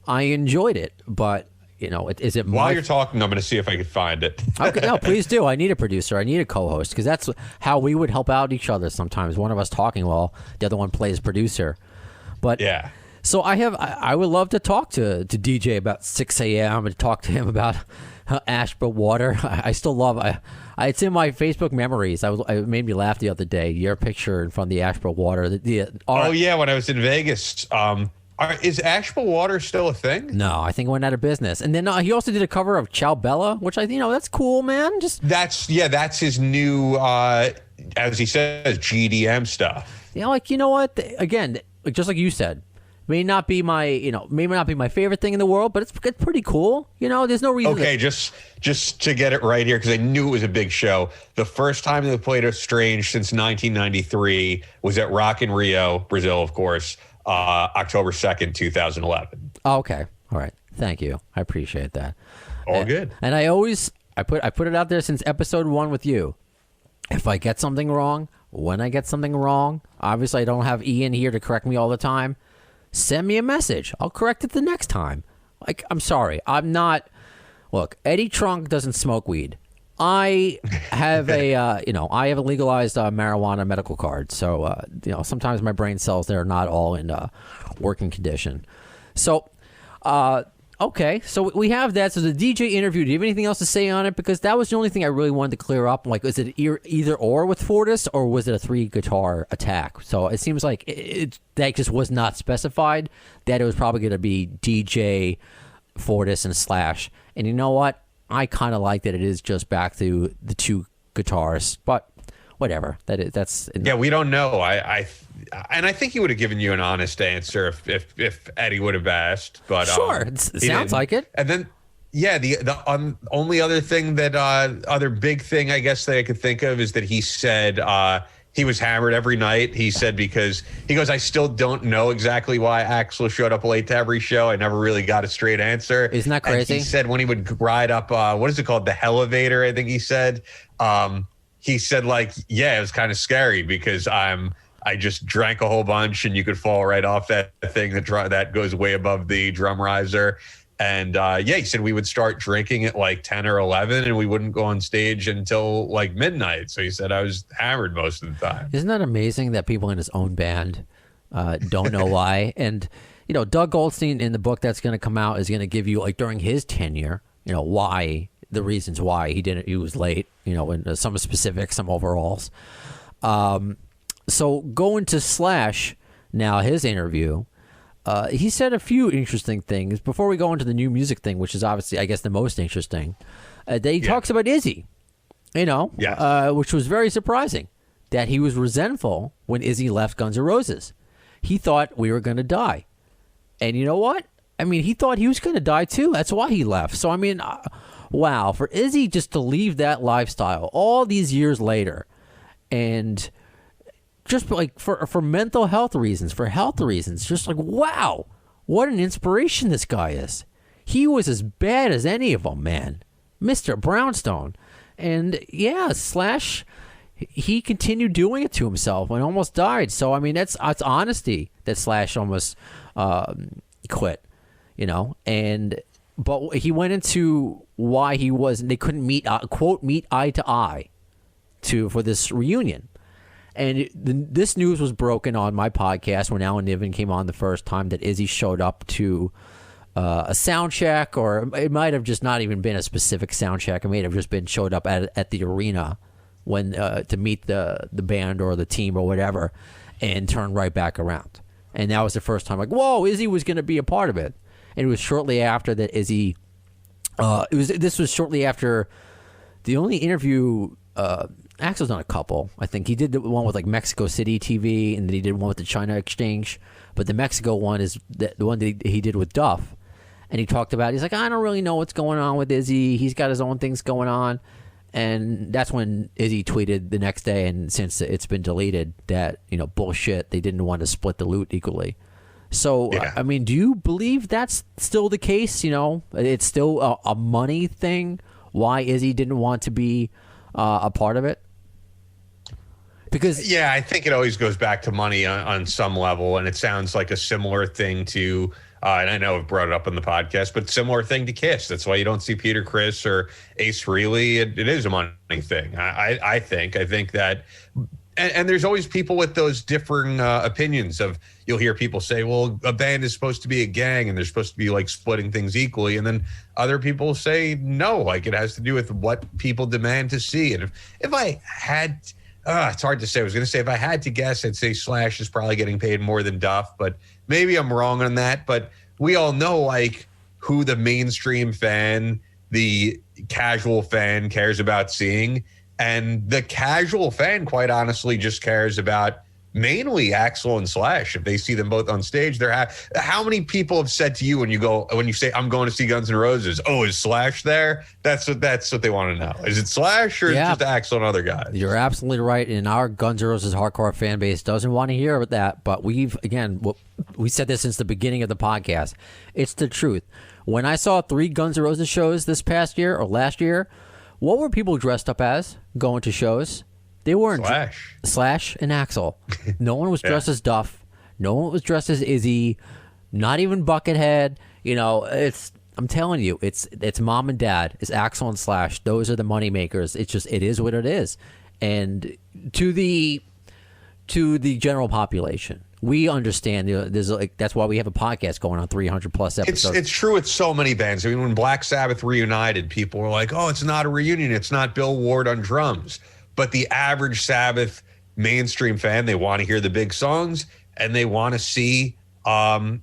I enjoyed it, but is it? While you're talking, I'm going to see if I can find it. Okay, no, please do. I need a producer. I need a co-host, because that's how we would help out each other. Sometimes one of us talking while the other one plays producer. But yeah. So I would love to talk to DJ about 6 a.m. and talk to him about Ashba Water. I still love it's in my Facebook memories. It made me laugh the other day. Your picture in front of the Ashba Water. When I was in Vegas. Is Ashba Water still a thing? No, I think it went out of business. And then he also did a cover of Ciao Bella, which that's cool, man. That's his new, as he says, GDM stuff. Yeah, like, you know what? Again, just like you said, may not be my favorite thing in the world, but it's pretty cool. There's no reason. Okay, just to get it right here, because I knew it was a big show. The first time they played Estranged since 1993 was at Rock in Rio, Brazil, of course. October 2nd, 2011. Oh, okay. All right. Thank you. I appreciate that. All good. And I put it out there since episode 1 with you. If I get something wrong, when I get something wrong, obviously I don't have Ian here to correct me all the time. Send me a message. I'll correct it the next time. Like, I'm sorry. I'm not. Look, Eddie Trunk doesn't smoke weed. I have I have a legalized marijuana medical card, so sometimes my brain cells that are not all in working condition. So, okay, so we have that. So the DJ interview. Do you have anything else to say on it? Because that was the only thing I really wanted to clear up. Like, is it either or with Fortis, or was it a 3-guitar attack? So it seems like that just was not specified. That it was probably going to be DJ, Fortis, and Slash. And you know what? I kind of like that it is just back to the 2 guitars, but whatever. That's we don't know. I think he would have given you an honest answer if Eddie would have asked. But sure, it sounds like it. And Yeah, the only other thing that other big thing I guess that I could think of is that he said he was hammered every night. He said because he goes, I still don't know exactly why Axl showed up late to every show. I never really got a straight answer. Isn't that crazy? And he said when he would ride up, what is it called, the Elevator? I think he said. He said like, yeah, it was kind of scary because I just drank a whole bunch and you could fall right off that thing that goes way above the drum riser. And yeah, he said we would start drinking at like 10 or 11 and we wouldn't go on stage until like midnight. So he said I was hammered most of the time. Isn't that amazing that people in his own band don't know why? And, you know, Doug Goldstein in the book that's going to come out is going to give you, like, during his tenure, you know, why, the reasons why he was late, you know, and some specifics, some overalls. So going to Slash now, his interview. He said a few interesting things before we go into the new music thing, which is obviously, I guess, the most interesting. That he talks about Izzy, you know, which was very surprising that he was resentful when Izzy left Guns N' Roses. He thought we were going to die. And you know what? I mean, he thought he was going to die too. That's why he left. So, I mean, wow, for Izzy just to leave that lifestyle all these years later and just like for mental health reasons, for health reasons, just like, wow, what an inspiration this guy is. He was as bad as any of them, man. Mr. Brownstone. And yeah, Slash, he continued doing it to himself and almost died. So, I mean, that's honesty that Slash almost quit, you know. But he went into why they couldn't meet, quote, meet eye to eye for this reunion. And this news was broken on my podcast when Alan Niven came on the first time that Izzy showed up to a sound check, or it might have just not even been a specific sound check. It may have just been showed up at the arena when to meet the band or the team or whatever, and turned right back around. And that was the first time, like, whoa, Izzy was going to be a part of it. And it was shortly after that Izzy. This was shortly after the only interview. Axl's done a couple. I think he did the one with like Mexico City TV, and then he did one with the China Exchange. But the Mexico one is the one that he did with Duff. And he talked about, he's like, I don't really know what's going on with Izzy. He's got his own things going on. And that's when Izzy tweeted the next day, and since it's been deleted, that, you know, bullshit, they didn't want to split the loot equally. So, yeah. I mean, do you believe that's still the case? You know, it's still a money thing, why Izzy didn't want to be a part of it? Because yeah, I think it always goes back to money on some level, and it sounds like a similar thing to, and I know I've brought it up on the podcast, but similar thing to Kiss. That's why you don't see Peter Criss or Ace Frehley. It is a money thing. I think that, and there's always people with those differing opinions of, you'll hear people say, well, a band is supposed to be a gang and they're supposed to be like splitting things equally. And then other people say, no, like it has to do with what people demand to see. And if I had, it's hard to say. I was going to say, if I had to guess, I'd say Slash is probably getting paid more than Duff, but maybe I'm wrong on that. But we all know like who the mainstream fan, the casual fan cares about seeing. And the casual fan, quite honestly, just cares about mainly Axl and Slash. If they see them both on stage, they're happy. How many people have said to you when you say, I'm going to see Guns N' Roses, oh, is Slash there? That's what they want to know. Is it Slash or just Axl and other guys? You're absolutely right. And our Guns N' Roses hardcore fan base doesn't want to hear that. But we said this since the beginning of the podcast. It's the truth. When I saw 3 Guns N' Roses shows this past year or last year, what were people dressed up as going to shows? They weren't Slash and Axl. No one was dressed as Duff. No one was dressed as Izzy. Not even Buckethead. You know, I'm telling you, it's mom and dad. It's Axl and Slash. Those are the money makers. It is what it is. And to the general population, we understand. You know, there's like, that's why we have a podcast going on 300 plus episodes. It's true with so many bands. I mean, when Black Sabbath reunited, people were like, "Oh, it's not a reunion. It's not Bill Ward on drums." But the average Sabbath mainstream fan, they want to hear the big songs and they want to see Tony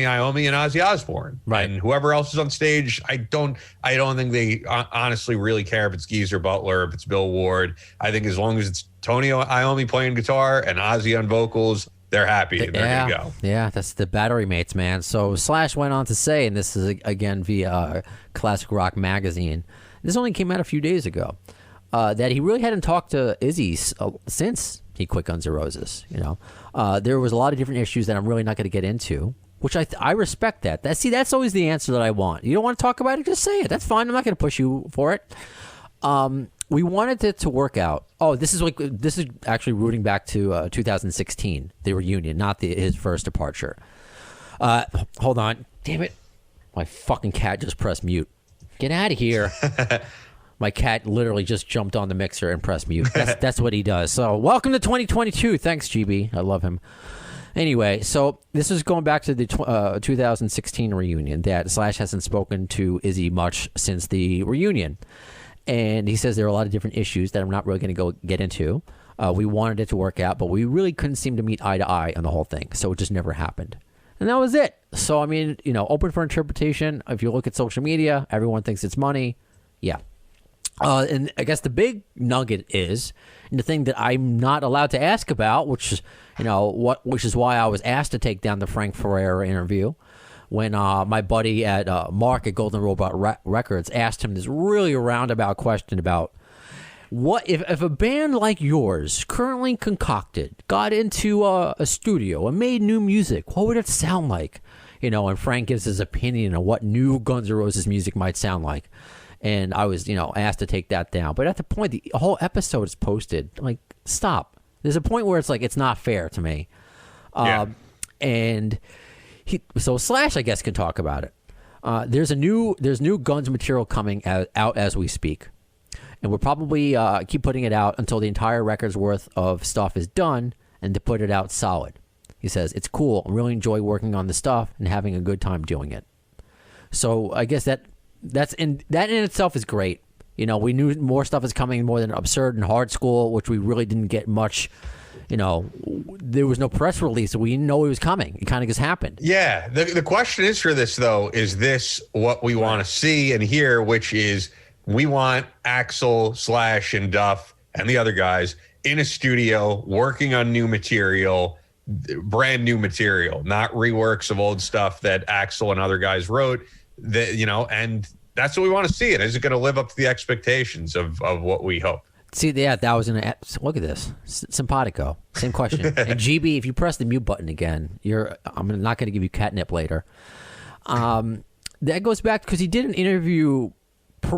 Iommi and Ozzy Osbourne, right? And whoever else is on stage. I don't think they honestly really care if it's Geezer Butler, if it's Bill Ward. I think as long as it's Tony Iommi playing guitar and Ozzy on vocals, they're happy and they're going to go. Yeah, that's the battery mates, man. So Slash went on to say, and this is again via Classic Rock magazine, this only came out a few days ago, that he really hadn't talked to Izzy since he quit Guns N' Roses. There was a lot of different issues that I'm really not going to get into, which I respect that. That's always the answer that I want. You don't want to talk about it, just say it. That's fine. I'm not going to push you for it. We wanted it to work out. Oh, this is actually rooting back to 2016, the reunion, not his first departure. Hold on. Damn it. My fucking cat just pressed mute. Get out of here. My cat literally just jumped on the mixer and pressed mute. That's what he does. So welcome to 2022. Thanks, GB. I love him. Anyway, so this is going back to the 2016 reunion that Slash hasn't spoken to Izzy much since the reunion. And he says there are a lot of different issues that I'm not really going to go get into. We wanted it to work out, but we really couldn't seem to meet eye to eye on the whole thing. So it just never happened. And that was it. So, I mean, open for interpretation. If you look at social media, everyone thinks it's money. Yeah. And I guess the big nugget is, and the thing that I'm not allowed to ask about, which is, which is why I was asked to take down the Frank Ferrera interview, when my buddy at Mark at Golden Robot Records asked him this really roundabout question about what if a band like yours, currently concocted, got into a studio and made new music, what would it sound like? And Frank gives his opinion on what new Guns N' Roses music might sound like. And I was, asked to take that down. But at the point, the whole episode is posted. Like, stop. There's a point where it's like, it's not fair to me. And so Slash, I guess, can talk about it. There's new Guns material coming out as we speak. And we'll probably keep putting it out until the entire record's worth of stuff is done and to put it out solid. He says, it's cool. I really enjoy working on the stuff and having a good time doing it. So I guess that in itself is great. We knew more stuff is coming, more than Absurd and Hard School, which we really didn't get much. There was no press release, so we didn't know it was coming. It kind of just happened. Yeah. The question is for this, though, is this what we want to see and hear, which is we want Axl, Slash, and Duff and the other guys in a studio working on new material, brand new material, not reworks of old stuff that Axl and other guys wrote. And that's what we want to see. It is it going to live up to the expectations of what we hope? See, yeah, that was look at this. Simpatico. Same question. And GB, if you press the mute button again, I'm not going to give you catnip later. That goes back because he did an interview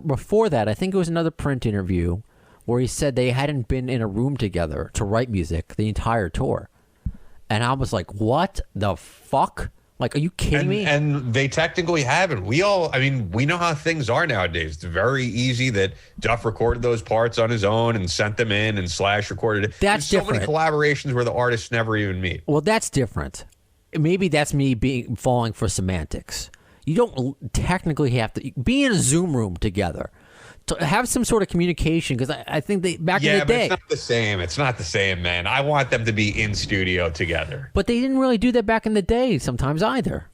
before that. I think it was another print interview where he said they hadn't been in a room together to write music the entire tour. And I was like, what the fuck? Like, are you kidding me? And they technically haven't. We know how things are nowadays. It's very easy that Duff recorded those parts on his own and sent them in, and Slash recorded it. There's so many collaborations where the artists never even meet. Well, that's different. Maybe that's me falling for semantics. You don't technically have to be in a Zoom room together to have some sort of communication, because I think back in the day. Yeah, but it's not the same. It's not the same, man. I want them to be in studio together. But they didn't really do that back in the day sometimes either.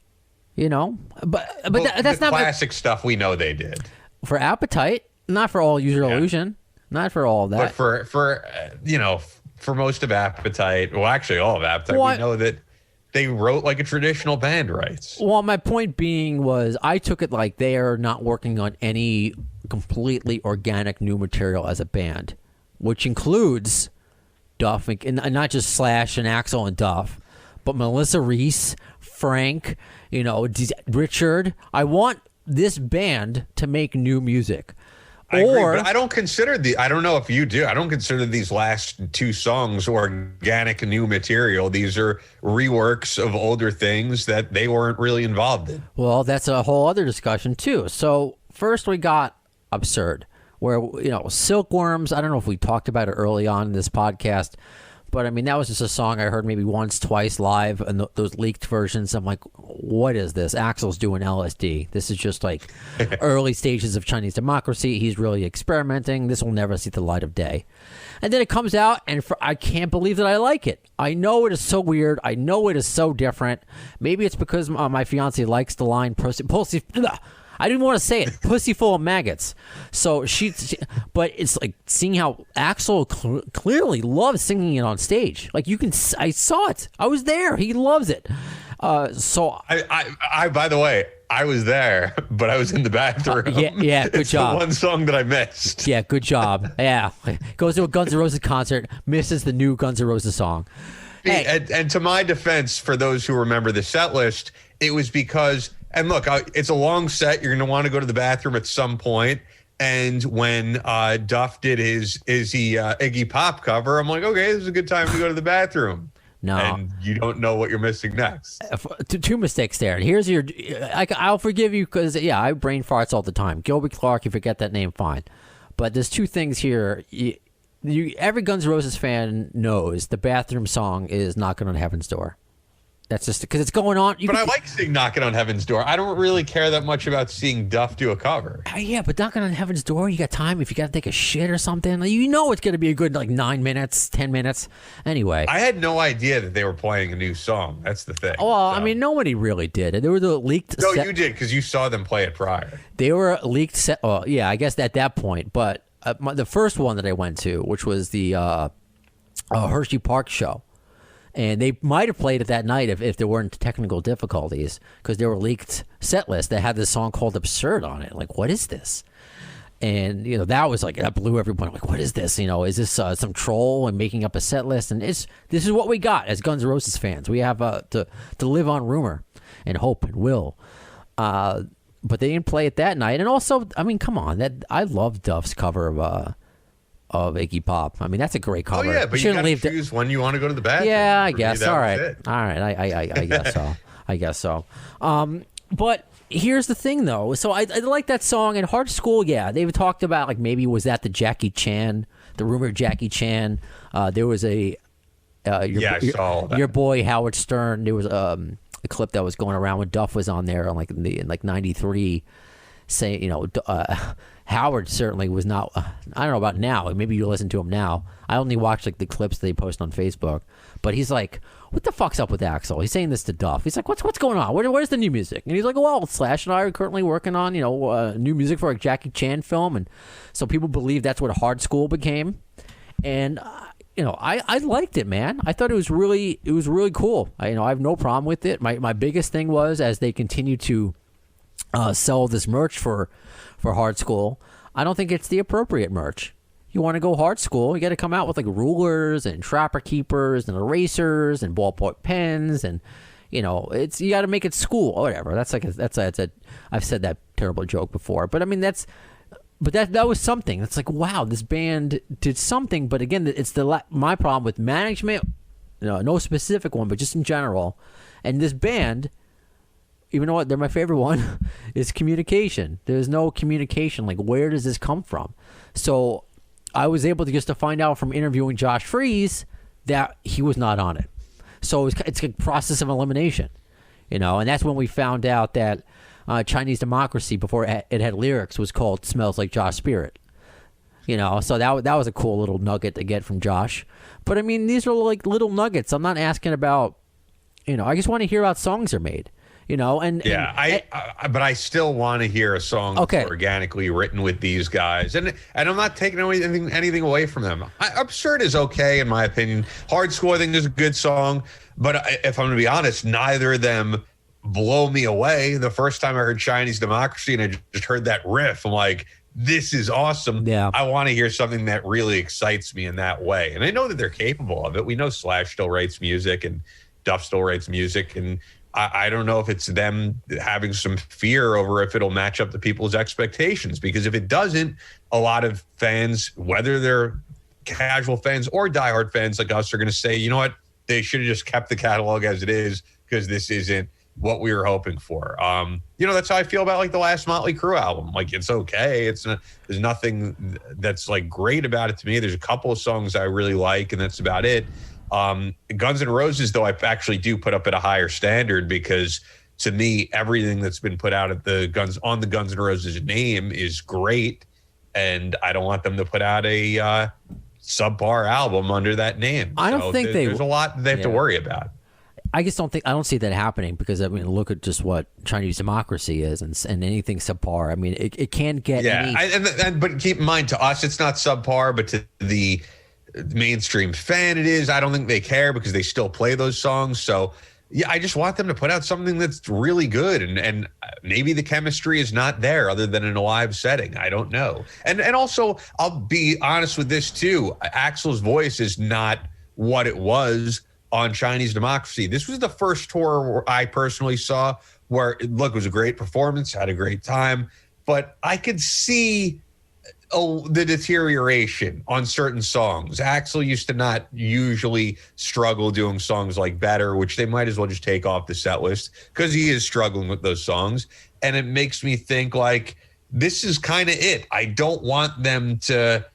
But that's not classic stuff we know they did. For Appetite, not for all User Illusion, not for all of that. But for most of Appetite, well, actually all of Appetite, we know that they wrote like a traditional band writes. Well, my point being was I took it like they are not working on any completely organic new material as a band, which includes Duff and not just Slash and Axl and Duff, but Melissa Reese, Frank, Richard. I want this band to make new music. I agree, but I don't consider I don't know if you do. I don't consider these last two songs organic new material. These are reworks of older things that they weren't really involved in. Well, that's a whole other discussion too. So first we got Absurd, where Silkworms. I don't know if we talked about it early on in this podcast, but I mean that was just a song I heard maybe once, twice live, and those leaked versions. I'm like, what is this? Axl's doing LSD. This is just like early stages of Chinese democracy. He's really experimenting. This will never see the light of day. And then it comes out, and I can't believe that I like it. I know it is so weird. I know it is so different. Maybe it's because my fiance likes the line I didn't want to say it. Pussy full of maggots. So but it's like seeing how Axel clearly loves singing it on stage. Like I saw it. I was there. He loves it. So I by the way, I was there, but I was in the bathroom. Yeah, good job. The one song that I missed. Yeah, good job. Yeah, goes to a Guns N' Roses concert, misses the new Guns N' Roses song. Hey. And to my defense, for those who remember the set list, it was because, and look, it's a long set. You're going to want to go to the bathroom at some point. And when Duff did his Iggy Pop cover, I'm like, okay, this is a good time to go to the bathroom. No. And you don't know what you're missing next. Two mistakes there. Here's your, I'll forgive you because, yeah, I brain farts all the time. Gilby Clarke, you forget that name, fine. But there's two things here. Every Guns N' Roses fan knows the bathroom song is Knocking on Heaven's Door. That's just because it's going on. But I like seeing Knocking on Heaven's Door. I don't really care that much about seeing Duff do a cover. Yeah, but Knocking on Heaven's Door, you got time if you got to take a shit or something. You know it's going to be a good 9 minutes, 10 minutes. Anyway. I had no idea that they were playing a new song. That's the thing. Well, so. I mean, nobody really did. There were the leaked No, you did because you saw them play it prior. They were leaked set. Oh, yeah, I guess at that point. But the first one that I went to, which was the Hershey Park show. And they might have played it that night if there weren't technical difficulties, because there were leaked set lists that had this song called Absurd on it. Like, what is this? And, that was like, that blew everyone. Like, what is this? Is this some troll and making up a set list? And this is what we got as Guns N' Roses fans. We have to live on rumor and hope and will. But they didn't play it that night. And also, I mean, come on. I love Duff's cover of Iggy Pop. I mean, that's a great cover. Oh, yeah, but you got to choose when you want to go to the bathroom. Yeah, I guess. All right. I guess so. I guess so. But here's the thing, though. So I like that song. And Hard School, yeah, they've talked about, like, maybe was that the rumored Jackie Chan. There was I saw that. Your boy Howard Stern. There was a clip that was going around when Duff was on there in 93 saying, Howard certainly was not. I don't know about now. Maybe you listen to him now. I only watch the clips they post on Facebook. But he's like, "What the fuck's up with Axl?" He's saying this to Duff. He's like, "What's going on? Where's the new music?" And he's like, "Well, Slash and I are currently working on new music for a Jackie Chan film." And so people believe that's what Hard School became. And I liked it, man. I thought it was really cool. I have no problem with it. My biggest thing was, as they continue to sell this merch for Hard School, I don't think it's the appropriate merch. You want to go Hard School, you got to come out with rulers and trapper keepers and erasers and ballpoint pens, and you got to make it school or whatever. That's I've said that terrible joke before, but I mean that was something. It's like, wow, this band did something. But again, it's my problem with management. No specific one, but just in general. And this band, even though they're my favorite one, is communication. There's no communication. Like, where does this come from? So I was able to find out from interviewing Josh Freese that he was not on it. So it's a process of elimination, and that's when we found out that Chinese Democracy, before it had lyrics, was called Smells Like Josh Spirit. So that was a cool little nugget to get from Josh. But I mean, these are like little nuggets. I'm not asking about, I just want to hear how songs are made. But I still want to hear a song that's organically written with these guys, and I'm not taking anything away from them. Absurd is okay in my opinion. Hard School, I think, is a good song, but if I'm going to be honest, neither of them blow me away. The first time I heard Chinese Democracy and I just heard that riff, I'm like, this is awesome. Yeah, I want to hear something that really excites me in that way, and I know that they're capable of it. We know Slash still writes music and Duff still writes music, and I don't know if it's them having some fear over if it'll match up to people's expectations, because if it doesn't, a lot of fans, whether they're casual fans or diehard fans like us, are going to say, you know what, they should have just kept the catalog as it is, because this isn't what we were hoping for. That's how I feel about the last Motley Crue album. Like, it's okay. There's nothing that's great about it to me. There's a couple of songs I really like, and that's about it. Guns N' Roses, though, I actually do put up at a higher standard, because to me, everything that's been put out at on the Guns N' Roses name is great, and I don't want them to put out a subpar album under that name. I don't think there's a lot they have to worry about. I just I don't see that happening because, I mean, look at just what Chinese democracy is and anything subpar. I mean, it can't get but keep in mind, to us, it's not subpar, but to the mainstream fan, it is. I don't think they care because they still play those songs. So, yeah, I just want them to put out something that's really good. And maybe the chemistry is not there other than in a live setting. I don't know. And also, I'll be honest with this, too. Axl's voice is not what it was on Chinese Democracy. This was the first tour where I personally saw where, look, it was a great performance, had a great time, but I could see the deterioration on certain songs. Axl used to not usually struggle doing songs like Better, which they might as well just take off the set list because he is struggling with those songs. And it makes me think, like, this is kind of it. I don't want them to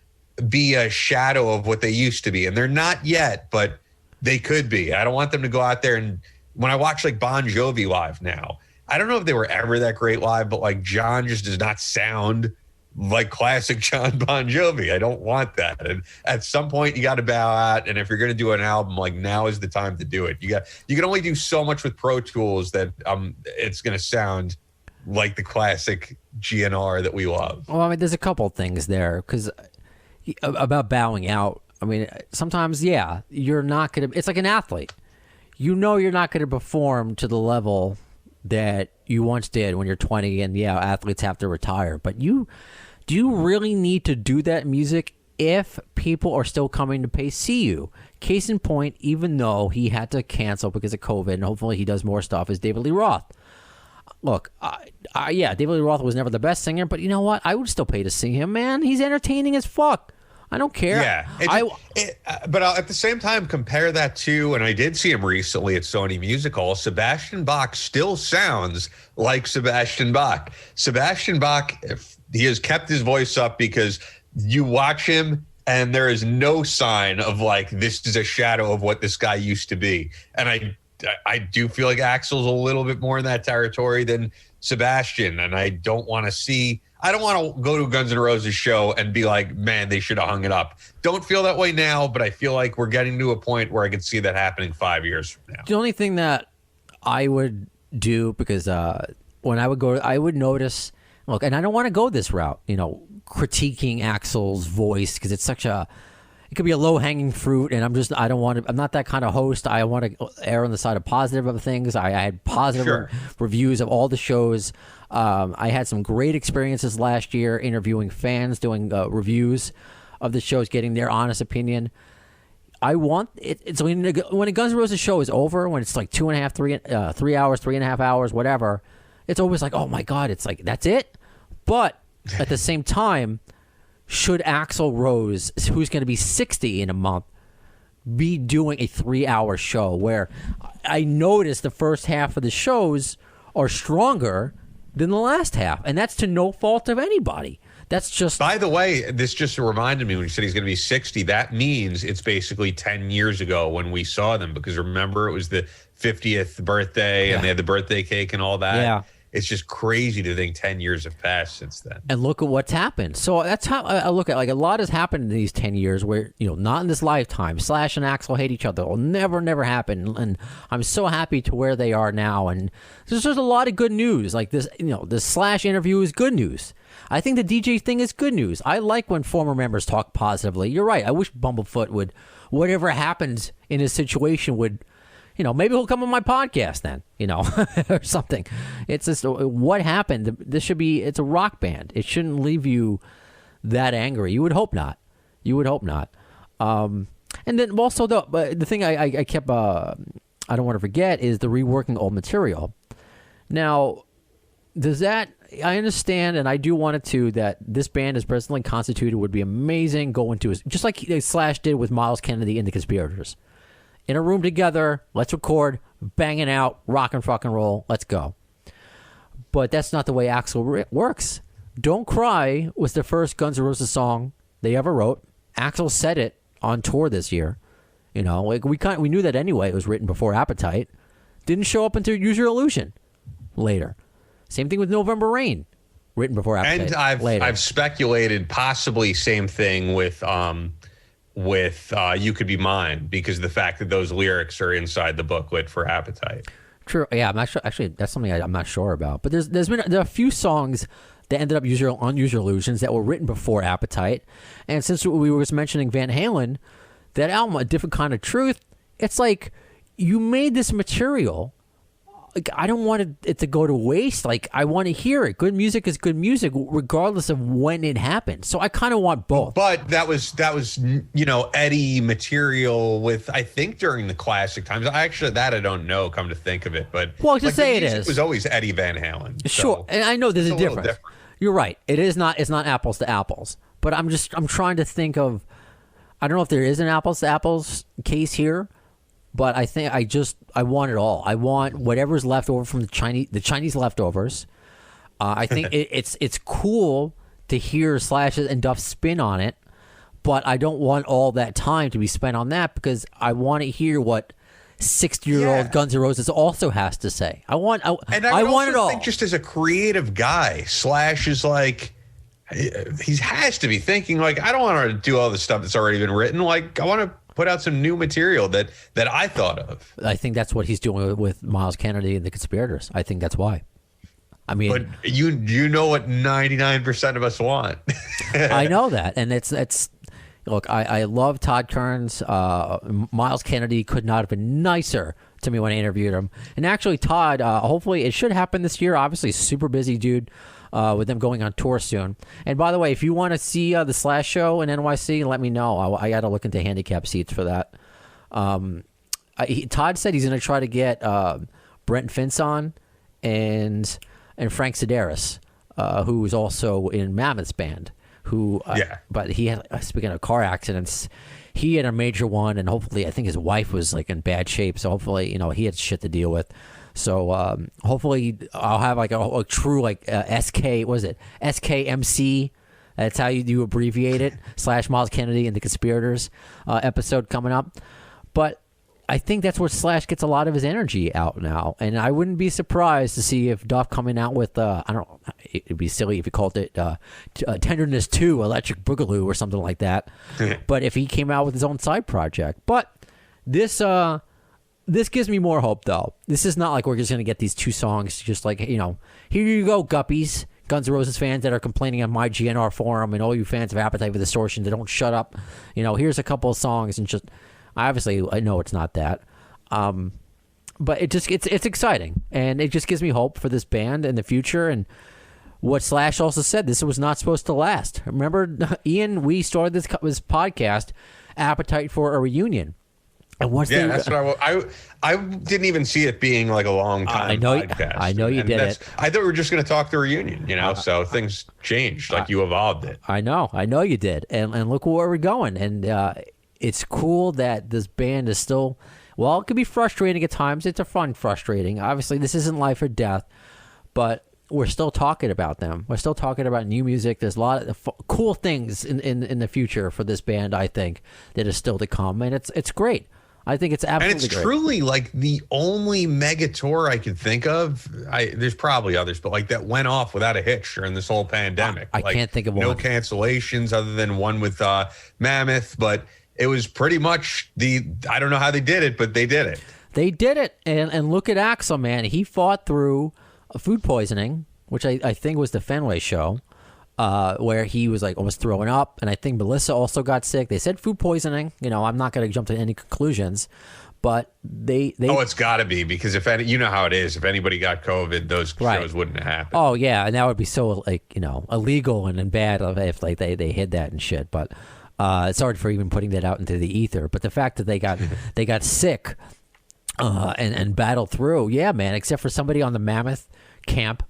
be a shadow of what they used to be. And they're not yet, but they could be. I don't want them to go out there and, when I watch like Bon Jovi live now, I don't know if they were ever that great live, but like John just does not sound like classic John Bon Jovi. I don't want that. And at some point you got to bow out. And if you're going to do an album, like, now is the time to do it. You can only do so much with Pro Tools that it's going to sound like the classic GNR that we love. Well, I mean, there's a couple of things there because about bowing out. I mean, sometimes, yeah, you're not going to, it's like an athlete. You know you're not going to perform to the level that you once did when you're 20, and yeah, athletes have to retire. But do you really need to do that music if people are still coming to see you? Case in point, even though he had to cancel because of COVID, and hopefully he does more stuff, is David Lee Roth. Look, yeah, David Lee Roth was never the best singer, but you know what? I would still pay to see him, man. He's entertaining as fuck. I don't care. Yeah. But I'll, at the same time, compare that to, and I did see him recently at Sony Music Hall, Sebastian Bach still sounds like Sebastian Bach. Sebastian Bach, he has kept his voice up because you watch him and there is no sign of like, this is a shadow of what this guy used to be. And I do feel like Axl's a little bit more in that territory than Sebastian. And I don't want to go to a Guns N' Roses show and be like, man, they should have hung it up. Don't feel that way now, but I feel like we're getting to a point where I can see that happening 5 years from now. The only thing that I would do, because when I would go, I would notice, look, and I don't want to go this route, critiquing Axl's voice, because it's it could be a low-hanging fruit, and I'm not that kind of host. I want to err on the side of positive of things. I had positive reviews of all the shows. I had some great experiences last year interviewing fans, doing reviews of the shows, getting their honest opinion. I want it. So when a Guns N' Roses show is over, when it's like 2.5, 3 hours, 3.5 hours, whatever, it's always like, oh my God, it's like, that's it. But at the same time, should Axl Rose, who's going to be 60 in a month, be doing a 3-hour show where I noticed the first half of the shows are stronger than the last half, and that's to no fault of anybody. That's just... By the way, this just reminded me when you said he's going to be 60, that means it's basically 10 years ago when we saw them, because remember, it was the 50th birthday and they had the birthday cake and all that. Yeah. It's just crazy to think 10 years have passed since then. And look at what's happened. So that's how I look at, like, a lot has happened in these 10 years where, not in this lifetime. Slash and Axl hate each other. It will never happen. And I'm so happy to where they are now. And there's just a lot of good news. Like this, the Slash interview is good news. I think the DJ thing is good news. I like when former members talk positively. You're right. I wish Bumblefoot would, whatever happens in his situation would, maybe he'll come on my podcast then, or something. It's just what happened. It's a rock band. It shouldn't leave you that angry. You would hope not. And then also the thing I kept, I don't want to forget, is the reworking old material. Now, I understand, and I do want it too, that this band as presently constituted would be amazing going to, just like Slash did with Miles Kennedy and the Conspirators. In a room together, let's record, bang it out, rock and fucking roll, let's go. But that's not the way Axl works. Don't Cry was the first Guns N' Roses song they ever wrote. Axl said it on tour this year. We knew that anyway. It was written before Appetite. Didn't show up until Use Your Illusion later. Same thing with November Rain, written before Appetite. And I've speculated possibly same thing with with You Could Be Mine because of the fact that those lyrics are inside the booklet for Appetite. True. Yeah, I'm not sure. Actually, that's something I'm not sure about. But there are a few songs that ended up on Use Your Illusions that were written before Appetite. And since we were just mentioning Van Halen, that album, A Different Kind of Truth, it's like you made this material. Like, I don't want it to go to waste. Like, I want to hear it. Good music is good music, regardless of when it happened. So I kind of want both. But that was Eddie material with, I think, during the classic times. I don't know. Come to think of it, but well, to say it is, it was always Eddie Van Halen. Sure, so and I know there's a difference. Different. You're right. It is not. It's not apples to apples. But I'm trying to think of. I don't know if there is an apples to apples case here. But I think I want it all. I want whatever's left over from the Chinese leftovers. I think it's cool to hear Slash and Duff's spin on it, but I don't want all that time to be spent on that because I want to hear what 60-year-old Guns N' Roses also has to say. I want it all. Think just as a creative guy, Slash is like, he has to be thinking like, I don't want to do all the stuff that's already been written. Like, I want to put out some new material that I thought of. I think that's what he's doing with Miles Kennedy and the Conspirators. I think that's why. I mean, but you know what 99% of us want. I know that, and it's look. I love Todd Kearns. Miles Kennedy could not have been nicer to me when I interviewed him. And actually, Todd, hopefully it should happen this year. Obviously, super busy dude. With them going on tour soon. And by the way, if you want to see the Slash show in NYC, let me know. I got to look into handicap seats for that. Todd said he's going to try to get Brent Fintz on and Frank Sedaris, who was also in Mammoth's band. But he had, speaking of car accidents, he had a major one, and hopefully, I think his wife was like in bad shape. So hopefully, he had shit to deal with. So hopefully I'll have like a true like SK, what is it? SKMC. That's how you abbreviate it. / Miles Kennedy and the Conspirators episode coming up. But I think that's where Slash gets a lot of his energy out now. And I wouldn't be surprised to see if Duff coming out with, I don't know, it'd be silly if he called it Tenderness 2, Electric Boogaloo or something like that. But if he came out with his own side project. But this gives me more hope, though. This is not like we're just going to get these two songs, just like, here you go, Guppies, Guns N' Roses fans that are complaining on my GNR forum, and all you fans of Appetite for Distortion that don't shut up. Here's a couple of songs, and just, obviously, I know it's not that. But it's exciting, and it just gives me hope for this band in the future. And what Slash also said, this was not supposed to last. Remember, Ian, we started this podcast, Appetite for a Reunion. And that's what I didn't even see it being like a long time podcast. I know you did it. I thought we were just going to talk the reunion, so things changed, like you evolved it. I know you did, and look where we're going. And it's cool that this band is still. Well, it could be frustrating at times. It's a fun frustrating. Obviously, this isn't life or death, but we're still talking about them. We're still talking about new music. There's a lot of cool things in the future for this band, I think, that is still to come, and it's great. I think it's absolutely great. And it's truly like the only mega tour I could think of. There's probably others, but like that went off without a hitch during this whole pandemic. I can't think of one. No cancellations other than one with Mammoth, but it was pretty much I don't know how they did it, but they did it. They did it. And look at Axl, man. He fought through food poisoning, which I think was the Fenway show. Where he was like almost throwing up, and I think Melissa also got sick. They said food poisoning. I'm not going to jump to any conclusions, but they it's got to be, because if you know how it is, if anybody got COVID, those shows wouldn't have happened. Oh yeah, and that would be so illegal and bad if like they hid that and shit. But it's hard for even putting that out into the ether. But the fact that they got sick and battled through, yeah, man. Except for somebody on the Mammoth camp,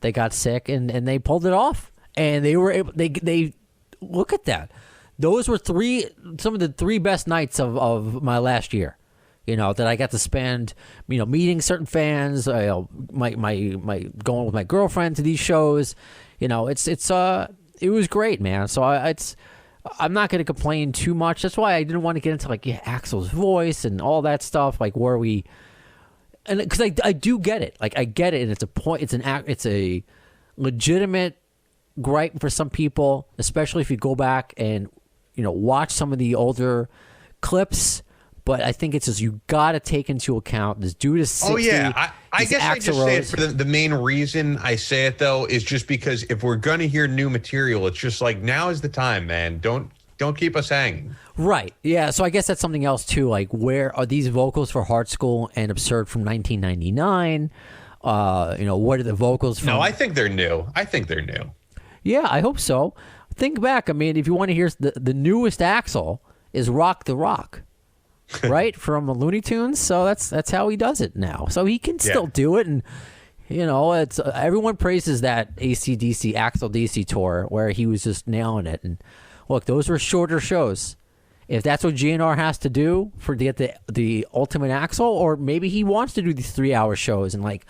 they got sick and they pulled it off. And they were able. They look at that. Those were some of the three best nights of my last year. That I got to spend. Meeting certain fans. My going with my girlfriend to these shows. It was great, man. So I'm not going to complain too much. That's why I didn't want to get into Axl's voice and all that stuff. Like where we, and because I do get it. Like I get it, and it's a point. It's a legitimate gripe for some people, especially if you go back and watch some of the older clips. But I think it's just you got to take into account this dude is 60. Oh, yeah. I guess I just say it for the main reason I say it, though, is just because if we're going to hear new material, it's just like now is the time, man. Don't keep us hanging. Right. Yeah. So I guess that's something else, too. Like, where are these vocals for Hard School and Absurd from 1999? What are the vocals from? No, I think they're new. Yeah, I hope so. Think back. I mean, if you want to hear the newest Axl is Rock the Rock. Right, from Looney Tunes, so that's how he does it now. So he can still do it, and it's everyone praises that AC/DC Axl DC tour where he was just nailing it. And look, those were shorter shows. If that's what GNR has to do to get the ultimate Axl, or maybe he wants to do these 3-hour shows, and like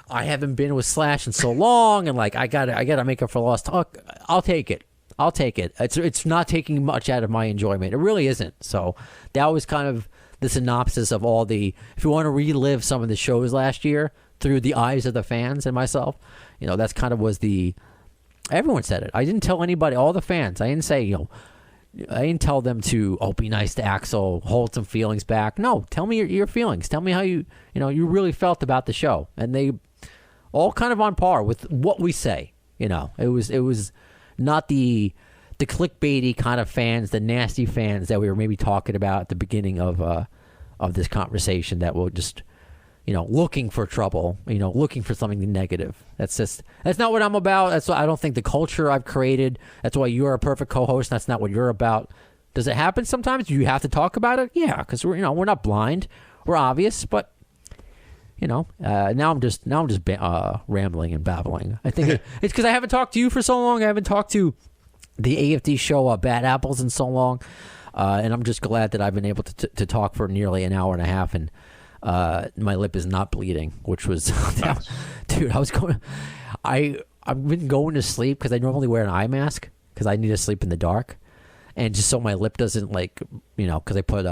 I haven't been with Slash in so long, and like I gotta make up for lost talk. I'll take it. It's not taking much out of my enjoyment. It really isn't. So that was kind of the synopsis of all the. If you want to relive some of the shows last year through the eyes of the fans and myself, that's kind of was the. Everyone said it. I didn't tell anybody. All the fans. I didn't say I didn't tell them to be nice to Axl, hold some feelings back. No, tell me your feelings. Tell me how you really felt about the show, and they all kind of on par with what we say. It was. Not the clickbaity kind of fans, the nasty fans that we were maybe talking about at the beginning of this conversation that will just, looking for trouble, looking for something negative. That's not what I'm about. That's why I don't think the culture I've created. That's why you're a perfect co-host. That's not what you're about. Does it happen sometimes? Do you have to talk about it? Yeah, because we're not blind. We're obvious, but. Now I'm just rambling and babbling. I think it's because I haven't talked to you for so long. I haven't talked to the AFD show Bad Apples in so long, and I'm just glad that I've been able to talk for nearly an hour and a half, and my lip is not bleeding, which was, dude. I've been going to sleep because I normally wear an eye mask because I need to sleep in the dark, and just so my lip doesn't because I put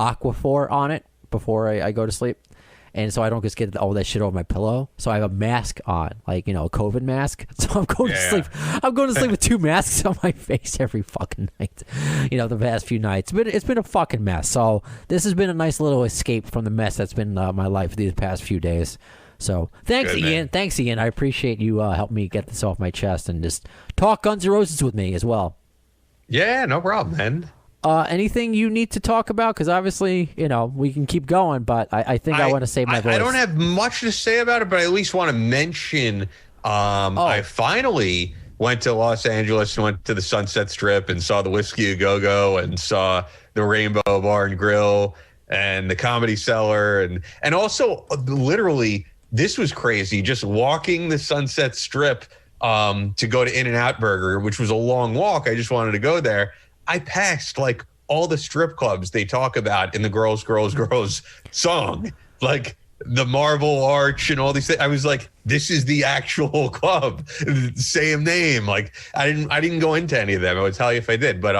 Aquaphor on it before I go to sleep. And so I don't just get all that shit over my pillow. So I have a mask on, a COVID mask. So I'm going to sleep. I'm going to sleep with 2 masks on my face every fucking night. The past few nights. But it's been a fucking mess. So this has been a nice little escape from the mess that's been my life these past few days. So thanks, Ian. Man. Thanks, Ian. I appreciate you helping me get this off my chest and just talk Guns N' Roses with me as well. Yeah, no problem, man. Anything you need to talk about? Because obviously, we can keep going, but I think I want to save my voice. I don't have much to say about it, but I at least want to mention I finally went to Los Angeles and went to the Sunset Strip and saw the Whiskey A Go-Go and saw the Rainbow Bar and Grill and the Comedy Cellar. And also, literally, this was crazy, just walking the Sunset Strip to go to In-N-Out Burger, which was a long walk. I just wanted to go there. I passed like all the strip clubs they talk about in the Girls, Girls, Girls song, like the Marble Arch and all these things. I was like, this is the actual club, same name. Like I didn't go into any of them. I would tell you if I did, but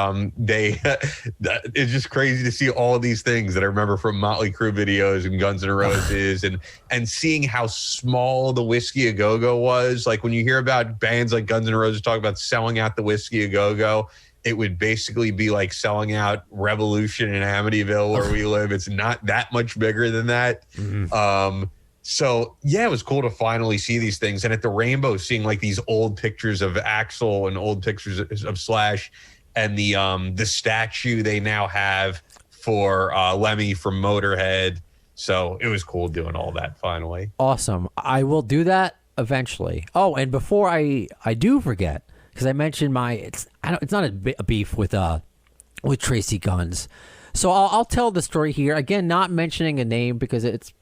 it's just crazy to see all these things that I remember from Motley Crue videos and Guns N' Roses and seeing how small the Whiskey A Go-Go was. Like when you hear about bands like Guns N' Roses talk about selling out the Whiskey A Go-Go, it would basically be like selling out Revolution in Amityville where we live. It's not that much bigger than that. Mm-hmm. So yeah, it was cool to finally see these things. And at the Rainbow, seeing like these old pictures of Axl and old pictures of Slash and the statue they now have for Lemmy from Motorhead. So it was cool doing all that finally. Awesome. I will do that eventually. Oh, and before I do forget, because I mentioned it's not a beef with Tracy Guns, so I'll tell the story here again, not mentioning a name because it's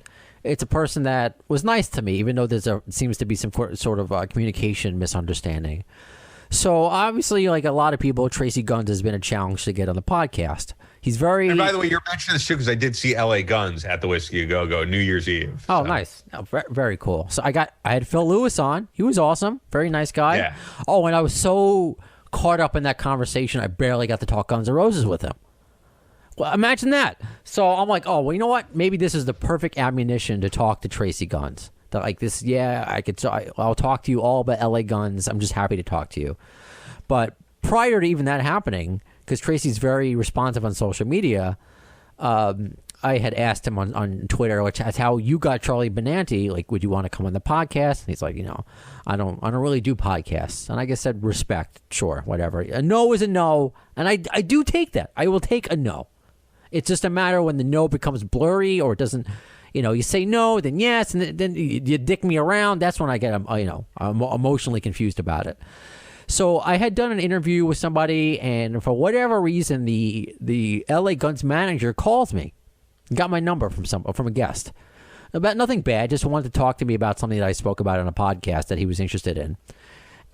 a person that was nice to me, even though seems to be some sort of communication misunderstanding. So obviously, like a lot of people, Tracy Guns has been a challenge to get on the podcast. He's very. And by the way, you're mentioning this too because I did see LA Guns at the Whiskey A Go-Go New Year's Eve. Oh, nice! Oh, very cool. So I had Phil Lewis on. He was awesome. Very nice guy. Yeah. Oh, and I was so caught up in that conversation, I barely got to talk Guns N' Roses with him. Well, imagine that. So I'm like, oh, well, you know what? Maybe this is the perfect ammunition to talk to Tracy Guns. That like this, yeah, I'll talk to you all about LA Guns. I'm just happy to talk to you. But prior to even that happening, because Tracy's very responsive on social media. I had asked him on Twitter, which is how you got Charlie Benanti. Like, would you want to come on the podcast? And he's like, I don't really do podcasts. And I guess said respect, sure, whatever. A no is a no, and I do take that. I will take a no. It's just a matter when the no becomes blurry or it doesn't. You say no, then yes, and then you dick me around. That's when I get, I'm emotionally confused about it. So I had done an interview with somebody, and for whatever reason, the LA Guns manager calls me. Got my number from a guest. About nothing bad, just wanted to talk to me about something that I spoke about on a podcast that he was interested in.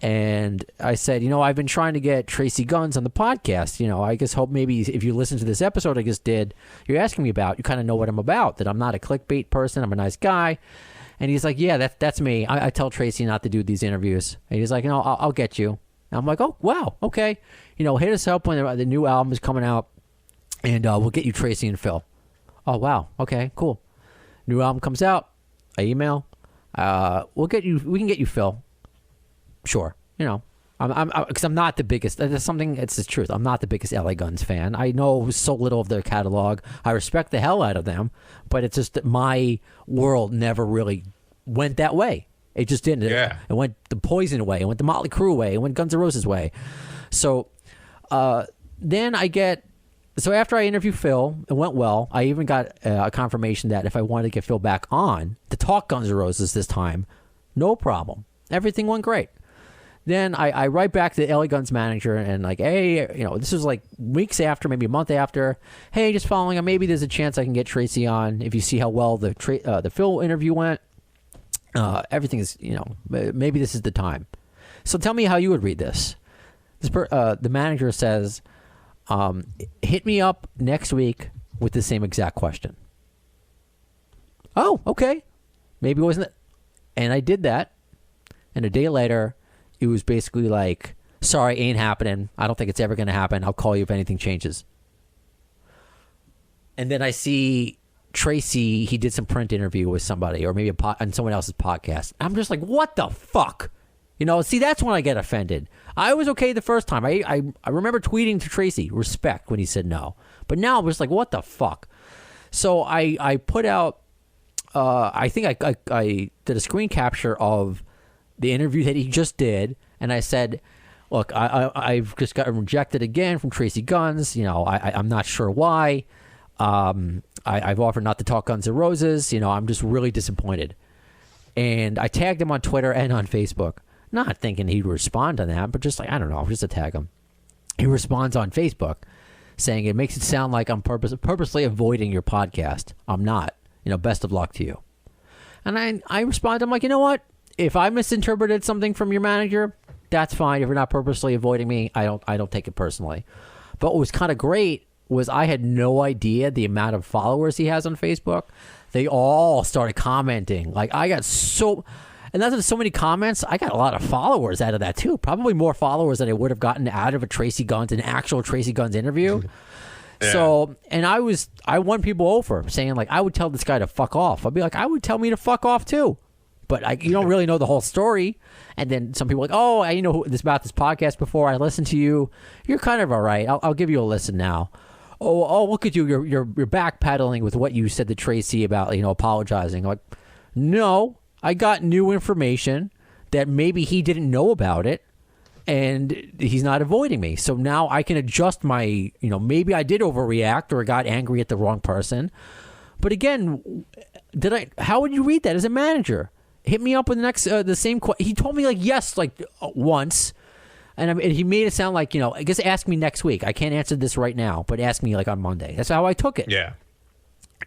And I said, I've been trying to get Tracy Guns on the podcast. I just hope maybe if you listen to this episode I just did, you're asking me about, you kind of know what I'm about, that I'm not a clickbait person, I'm a nice guy. And he's like, yeah, that's me. I tell Tracy not to do these interviews. And he's like, I'll get you. And I'm like, oh, wow, okay. Hit us up when the new album is coming out, and we'll get you Tracy and Phil. Oh, wow, okay, cool. New album comes out, I email. We can get you Phil. Sure, because I'm not the biggest. That's something. It's the truth. I'm not the biggest LA Guns fan. I know so little of their catalog. I respect the hell out of them, but it's just that my world never really went that way. It just didn't. Yeah. It went the Poison way. It went the Motley Crue way. It went Guns N' Roses way. So then I get. So after I interviewed Phil, it went well. I even got a confirmation that if I wanted to get Phil back on to talk Guns N' Roses this time, no problem. Everything went great. Then I write back to the LA Guns manager and like, hey, this was like weeks after, maybe a month after. Hey, just following up. Maybe there's a chance I can get Tracy on if you see how well the Phil interview went. Everything is, maybe this is the time. So tell me how you would read this. The manager says, hit me up next week with the same exact question. Oh, okay. Maybe it wasn't it. And I did that. And a day later, it was basically like, sorry, ain't happening. I don't think it's ever going to happen. I'll call you if anything changes. And then I see Tracy, he did some print interview with somebody or maybe on someone else's podcast. I'm just like, what the fuck? See, that's when I get offended. I was okay the first time. I remember tweeting to Tracy, respect, when he said no. But now I'm just like, what the fuck? So I put out, I think I did a screen capture of the interview that he just did, and I said, look, I've just gotten rejected again from Tracy Guns. I'm not sure why. I've offered not to talk Guns N' Roses. I'm just really disappointed. And I tagged him on Twitter and on Facebook, not thinking he'd respond to that, but just like, I don't know, just to tag him. He responds on Facebook saying, it makes it sound like I'm purposely avoiding your podcast. I'm not. Best of luck to you. And I responded, I'm like, you know what? If I misinterpreted something from your manager, that's fine. If you're not purposely avoiding me, I don't take it personally. But what was kind of great was I had no idea the amount of followers he has on Facebook. They all started commenting. Like, I got so many comments. I got a lot of followers out of that too. Probably more followers than I would have gotten out of an actual Tracy Guns interview. Yeah. So, and I won people over saying like, I would tell this guy to fuck off. I'd be like, I would tell me to fuck off too. But you don't really know the whole story. And then some people are like, oh, I know about this podcast before. I listened to you. You're kind of all right. I'll give you a listen now. Oh, look at you. You're backpedaling with what you said to Tracy about, apologizing. Like, no, I got new information that maybe he didn't know about it. And he's not avoiding me. So now I can adjust my, maybe I did overreact or got angry at the wrong person. But again, how would you read that as a manager? Hit me up with the same question. He told me like yes, like once, and he made it sound like I guess ask me next week. I can't answer this right now, but ask me like on Monday. That's how I took it. Yeah.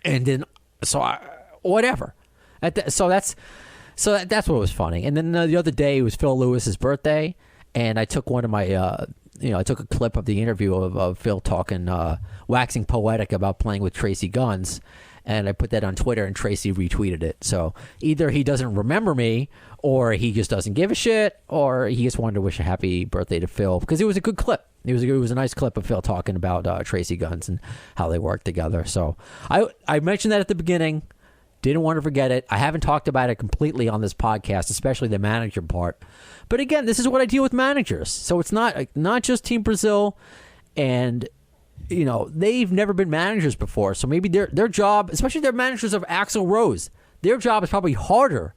And then whatever. So that's what was funny. And then the other day it was Phil Lewis's birthday, and I took one of my I took a clip of the interview of Phil talking, waxing poetic about playing with Tracy Guns. And I put that on Twitter, and Tracy retweeted it. So either he doesn't remember me, or he just doesn't give a shit, or he just wanted to wish a happy birthday to Phil because it was a good clip. It was a nice clip of Phil talking about Tracy Guns and how they work together. So I mentioned that at the beginning. Didn't want to forget it. I haven't talked about it completely on this podcast, especially the manager part. But again, this is what I deal with managers. So it's not just Team Brazil. and they've never been managers before, so maybe their job, especially their managers of Axl Rose, their job is probably harder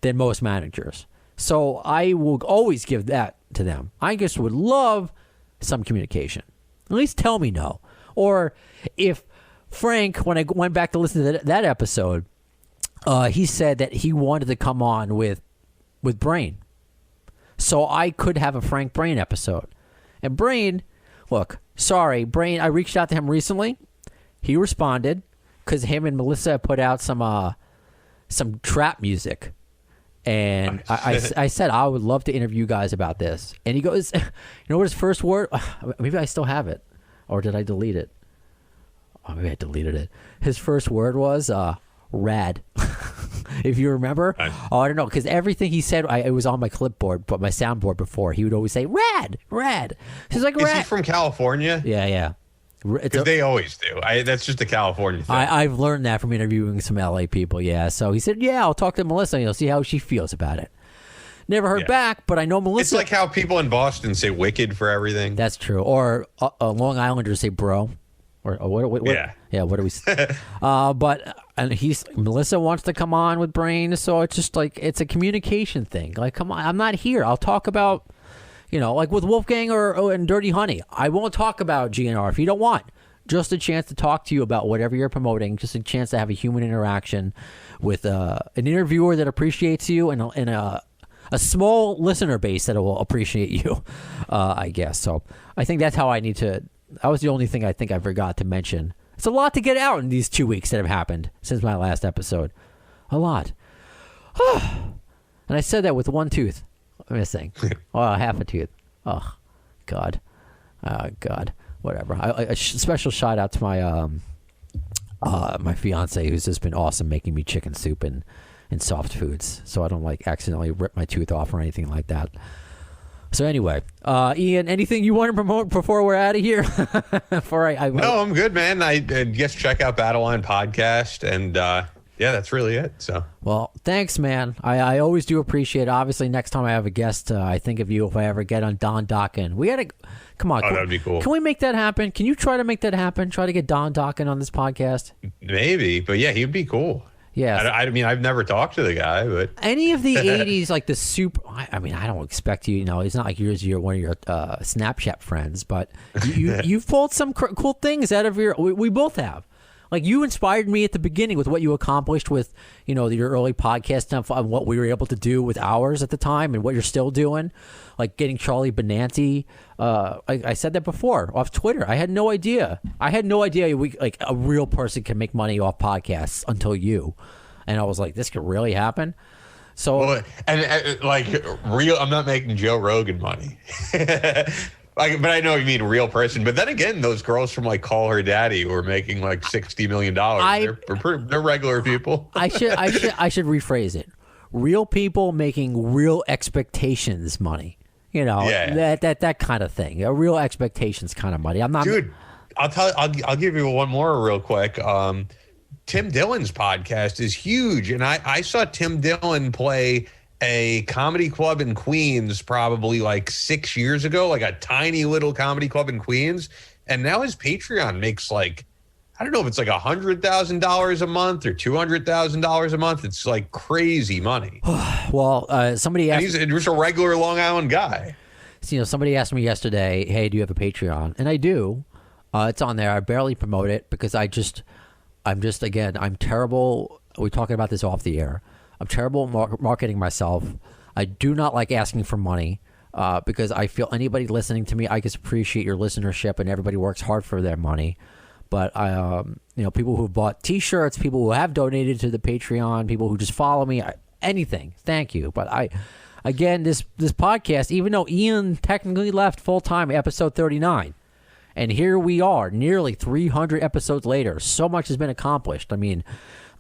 than most managers. So I will always give that to them. I just would love some communication. At least tell me no. Or if Frank, when I went back to listen to that episode, he said that he wanted to come on with Brain. So I could have a Frank Brain episode. And Brain, look, sorry, Brain, I reached out to him recently. He responded because him and Melissa put out some trap music. And I said, I would love to interview you guys about this. And he goes, you know what his first word? Maybe I still have it. Or did I delete it? Oh, maybe I deleted it. His first word was rad. If you remember. Oh, I don't know. Because everything he said, it was on my clipboard, but my soundboard before. He would always say, rad. He's like, rad. Is he from California? Yeah. Because they always do. That's just a California thing. I've learned that from interviewing some LA people, yeah. So he said, yeah, I'll talk to Melissa and you'll see how she feels about it. Never heard back, but I know Melissa. It's like how people in Boston say wicked for everything. That's true. Or Long Islanders say bro. Or what? Yeah, what do we say? Melissa wants to come on with Brain, so it's just like, it's a communication thing. Like, come on, I'm not here. I'll talk about, like with Wolfgang and Dirty Honey. I won't talk about GNR if you don't want. Just a chance to talk to you about whatever you're promoting. Just a chance to have a human interaction with an interviewer that appreciates you and a small listener base that will appreciate you, I guess. So I think that's how I need to. That was the only thing I think I forgot to mention. It's a lot to get out in these 2 weeks that have happened since my last episode. A lot. And I said that with one tooth missing. Half a tooth. Oh, God. God. Whatever. A special shout out to my my fiance, who's just been awesome making me chicken soup and soft foods, so I don't accidentally rip my tooth off or anything like that. So anyway, Ian, anything you want to promote before we're out of here? No, I'm good, man. I guess check out Battle Line Podcast, and that's really it. So, well, thanks, man. I always do appreciate it. Obviously, next time I have a guest, I think of you if I ever get on Don Dokken. We gotta come on. That'd be cool. Can we make that happen? Can you try to make that happen? Try to get Don Dokken on this podcast. Maybe, but yeah, he'd be cool. Yeah, I mean, I've never talked to the guy, but any of the '80s, like the super. I mean, I don't expect you. It's not like you're one of your Snapchat friends, but you've pulled some cool things out of your. We both have. Like, you inspired me at the beginning with what you accomplished with, your early podcast stuff and what we were able to do with ours at the time and what you're still doing. Like getting Charlie Benanti. I said that before off Twitter. I had no idea. A real person can make money off podcasts until you. And I was like, this could really happen. So, I'm not making Joe Rogan money. But I know you mean real person. But then again, those girls from Call Her Daddy were making $60 million. They're regular people. I should rephrase it. Real people making real expectations money. That kind of thing. A real expectations kind of money. I'm not. Dude, I'll give you one more real quick. Tim Dillon's podcast is huge, and I saw Tim Dillon play a comedy club in Queens probably 6 years ago, a tiny little comedy club in Queens. And now his Patreon makes I don't know if it's $100,000 a month or $200,000 a month. It's crazy money. Well, somebody asked. And he's just a regular Long Island guy. Somebody asked me yesterday, hey, do you have a Patreon? And I do. It's on there. I barely promote it because I'm terrible. We're talking about this off the air. I'm terrible at marketing myself. I do not like asking for money because I feel anybody listening to me, I just appreciate your listenership and everybody works hard for their money. But people who bought T-shirts, people who have donated to the Patreon, people who just follow me, anything, thank you. But this podcast, even though Ian technically left full time, episode 39, and here we are, nearly 300 episodes later. So much has been accomplished. I mean,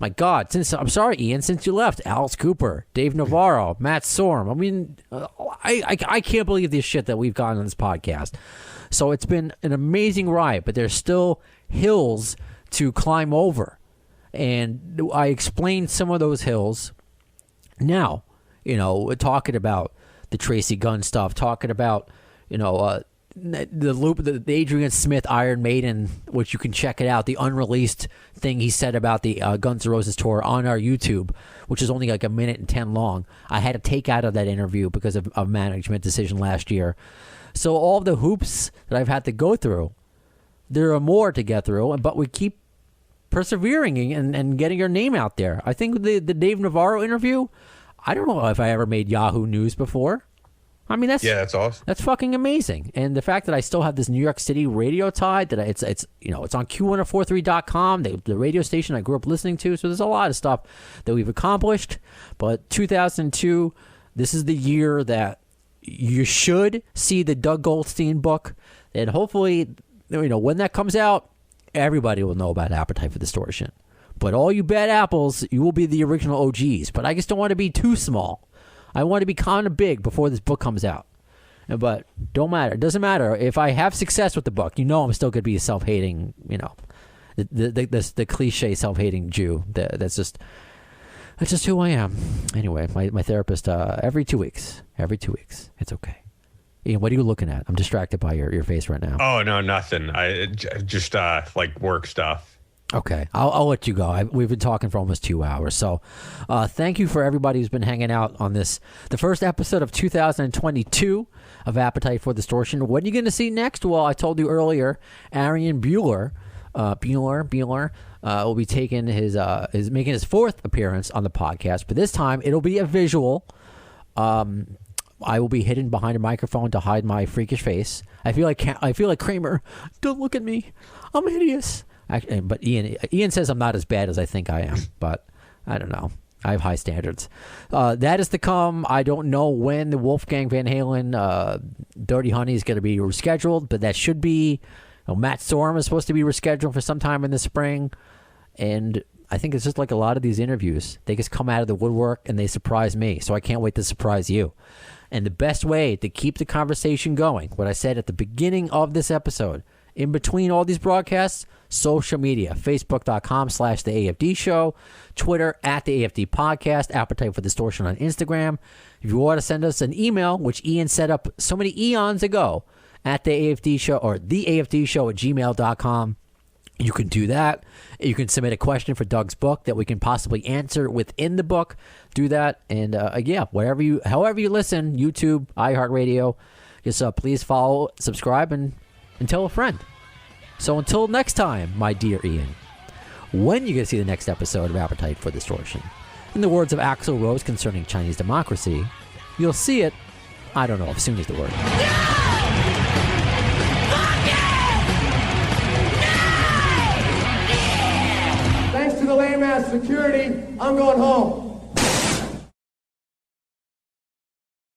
my God, I'm sorry, Ian, since you left, Alice Cooper, Dave Navarro, Matt Sorm. I mean, I can't believe this shit that we've gotten on this podcast. So it's been an amazing ride, but there's still hills to climb over. And I explained some of those hills. Now, talking about the Tracy Gunn stuff, talking about, the loop, the Adrian Smith Iron Maiden, which you can check it out, the unreleased thing he said about the Guns N' Roses tour on our YouTube, which is only like 1:10 long. I had to take out of that interview because of a management decision last year. So all the hoops that I've had to go through, there are more to get through, but we keep persevering and getting your name out there. I think the Dave Navarro interview, I don't know if I ever made Yahoo News before. I mean, that's awesome. That's fucking amazing. And the fact that I still have this New York City radio tie, that it's on Q1043.com, the radio station I grew up listening to. So there's a lot of stuff that we've accomplished. But 2002, this is the year that you should see the Doug Goldstein book, and hopefully, when that comes out, everybody will know about Appetite for Distortion. But all you bad apples, you will be the original OGs. But I just don't want to be too small. I want to be kind of big before this book comes out. But don't matter. It doesn't matter. If I have success with the book, I'm still going to be a self-hating, the cliche self-hating Jew. That's just who I am. Anyway, my therapist, every 2 weeks. It's okay. Ian, what are you looking at? I'm distracted by your face right now. Oh, no, nothing. I just like work stuff. Okay, I'll let you go. We've been talking for almost 2 hours. So thank you for everybody who's been hanging out on the first episode of 2022 of Appetite for Distortion. What are you going to see next? Well, I told you earlier, Ariane Buehler, will be taking is making his fourth appearance on the podcast, but this time it'll be a visual. I will be hidden behind a microphone to hide my freakish face. I feel like Kramer. Don't look at me. I'm hideous. Actually, but Ian says I'm not as bad as I think I am, but I don't know. I have high standards. That is to come. I don't know when the Wolfgang Van Halen Dirty Honey is going to be rescheduled, but that should be. Matt Storm is supposed to be rescheduled for sometime in the spring, and I think it's just like a lot of these interviews. They just come out of the woodwork and they surprise me, so I can't wait to surprise you. And the best way to keep the conversation going, what I said at the beginning of this episode, in between all these broadcasts, social media, Facebook.com/The AFD Show, Twitter @The AFD Podcast, Appetite for Distortion on Instagram. If you want to send us an email, which Ian set up so many eons ago, @The AFD Show or TheAFDShow@gmail.com. You can do that. You can submit a question for Doug's book that we can possibly answer within the book. Do that. And however you listen, YouTube, iHeartRadio, just please follow, subscribe, and tell a friend. So until next time, my dear Ian, when you going to see the next episode of Appetite for Distortion? In the words of Axl Rose concerning Chinese democracy, you'll see it, I don't know if soon is the word. Thanks to the lame ass security, I'm going home.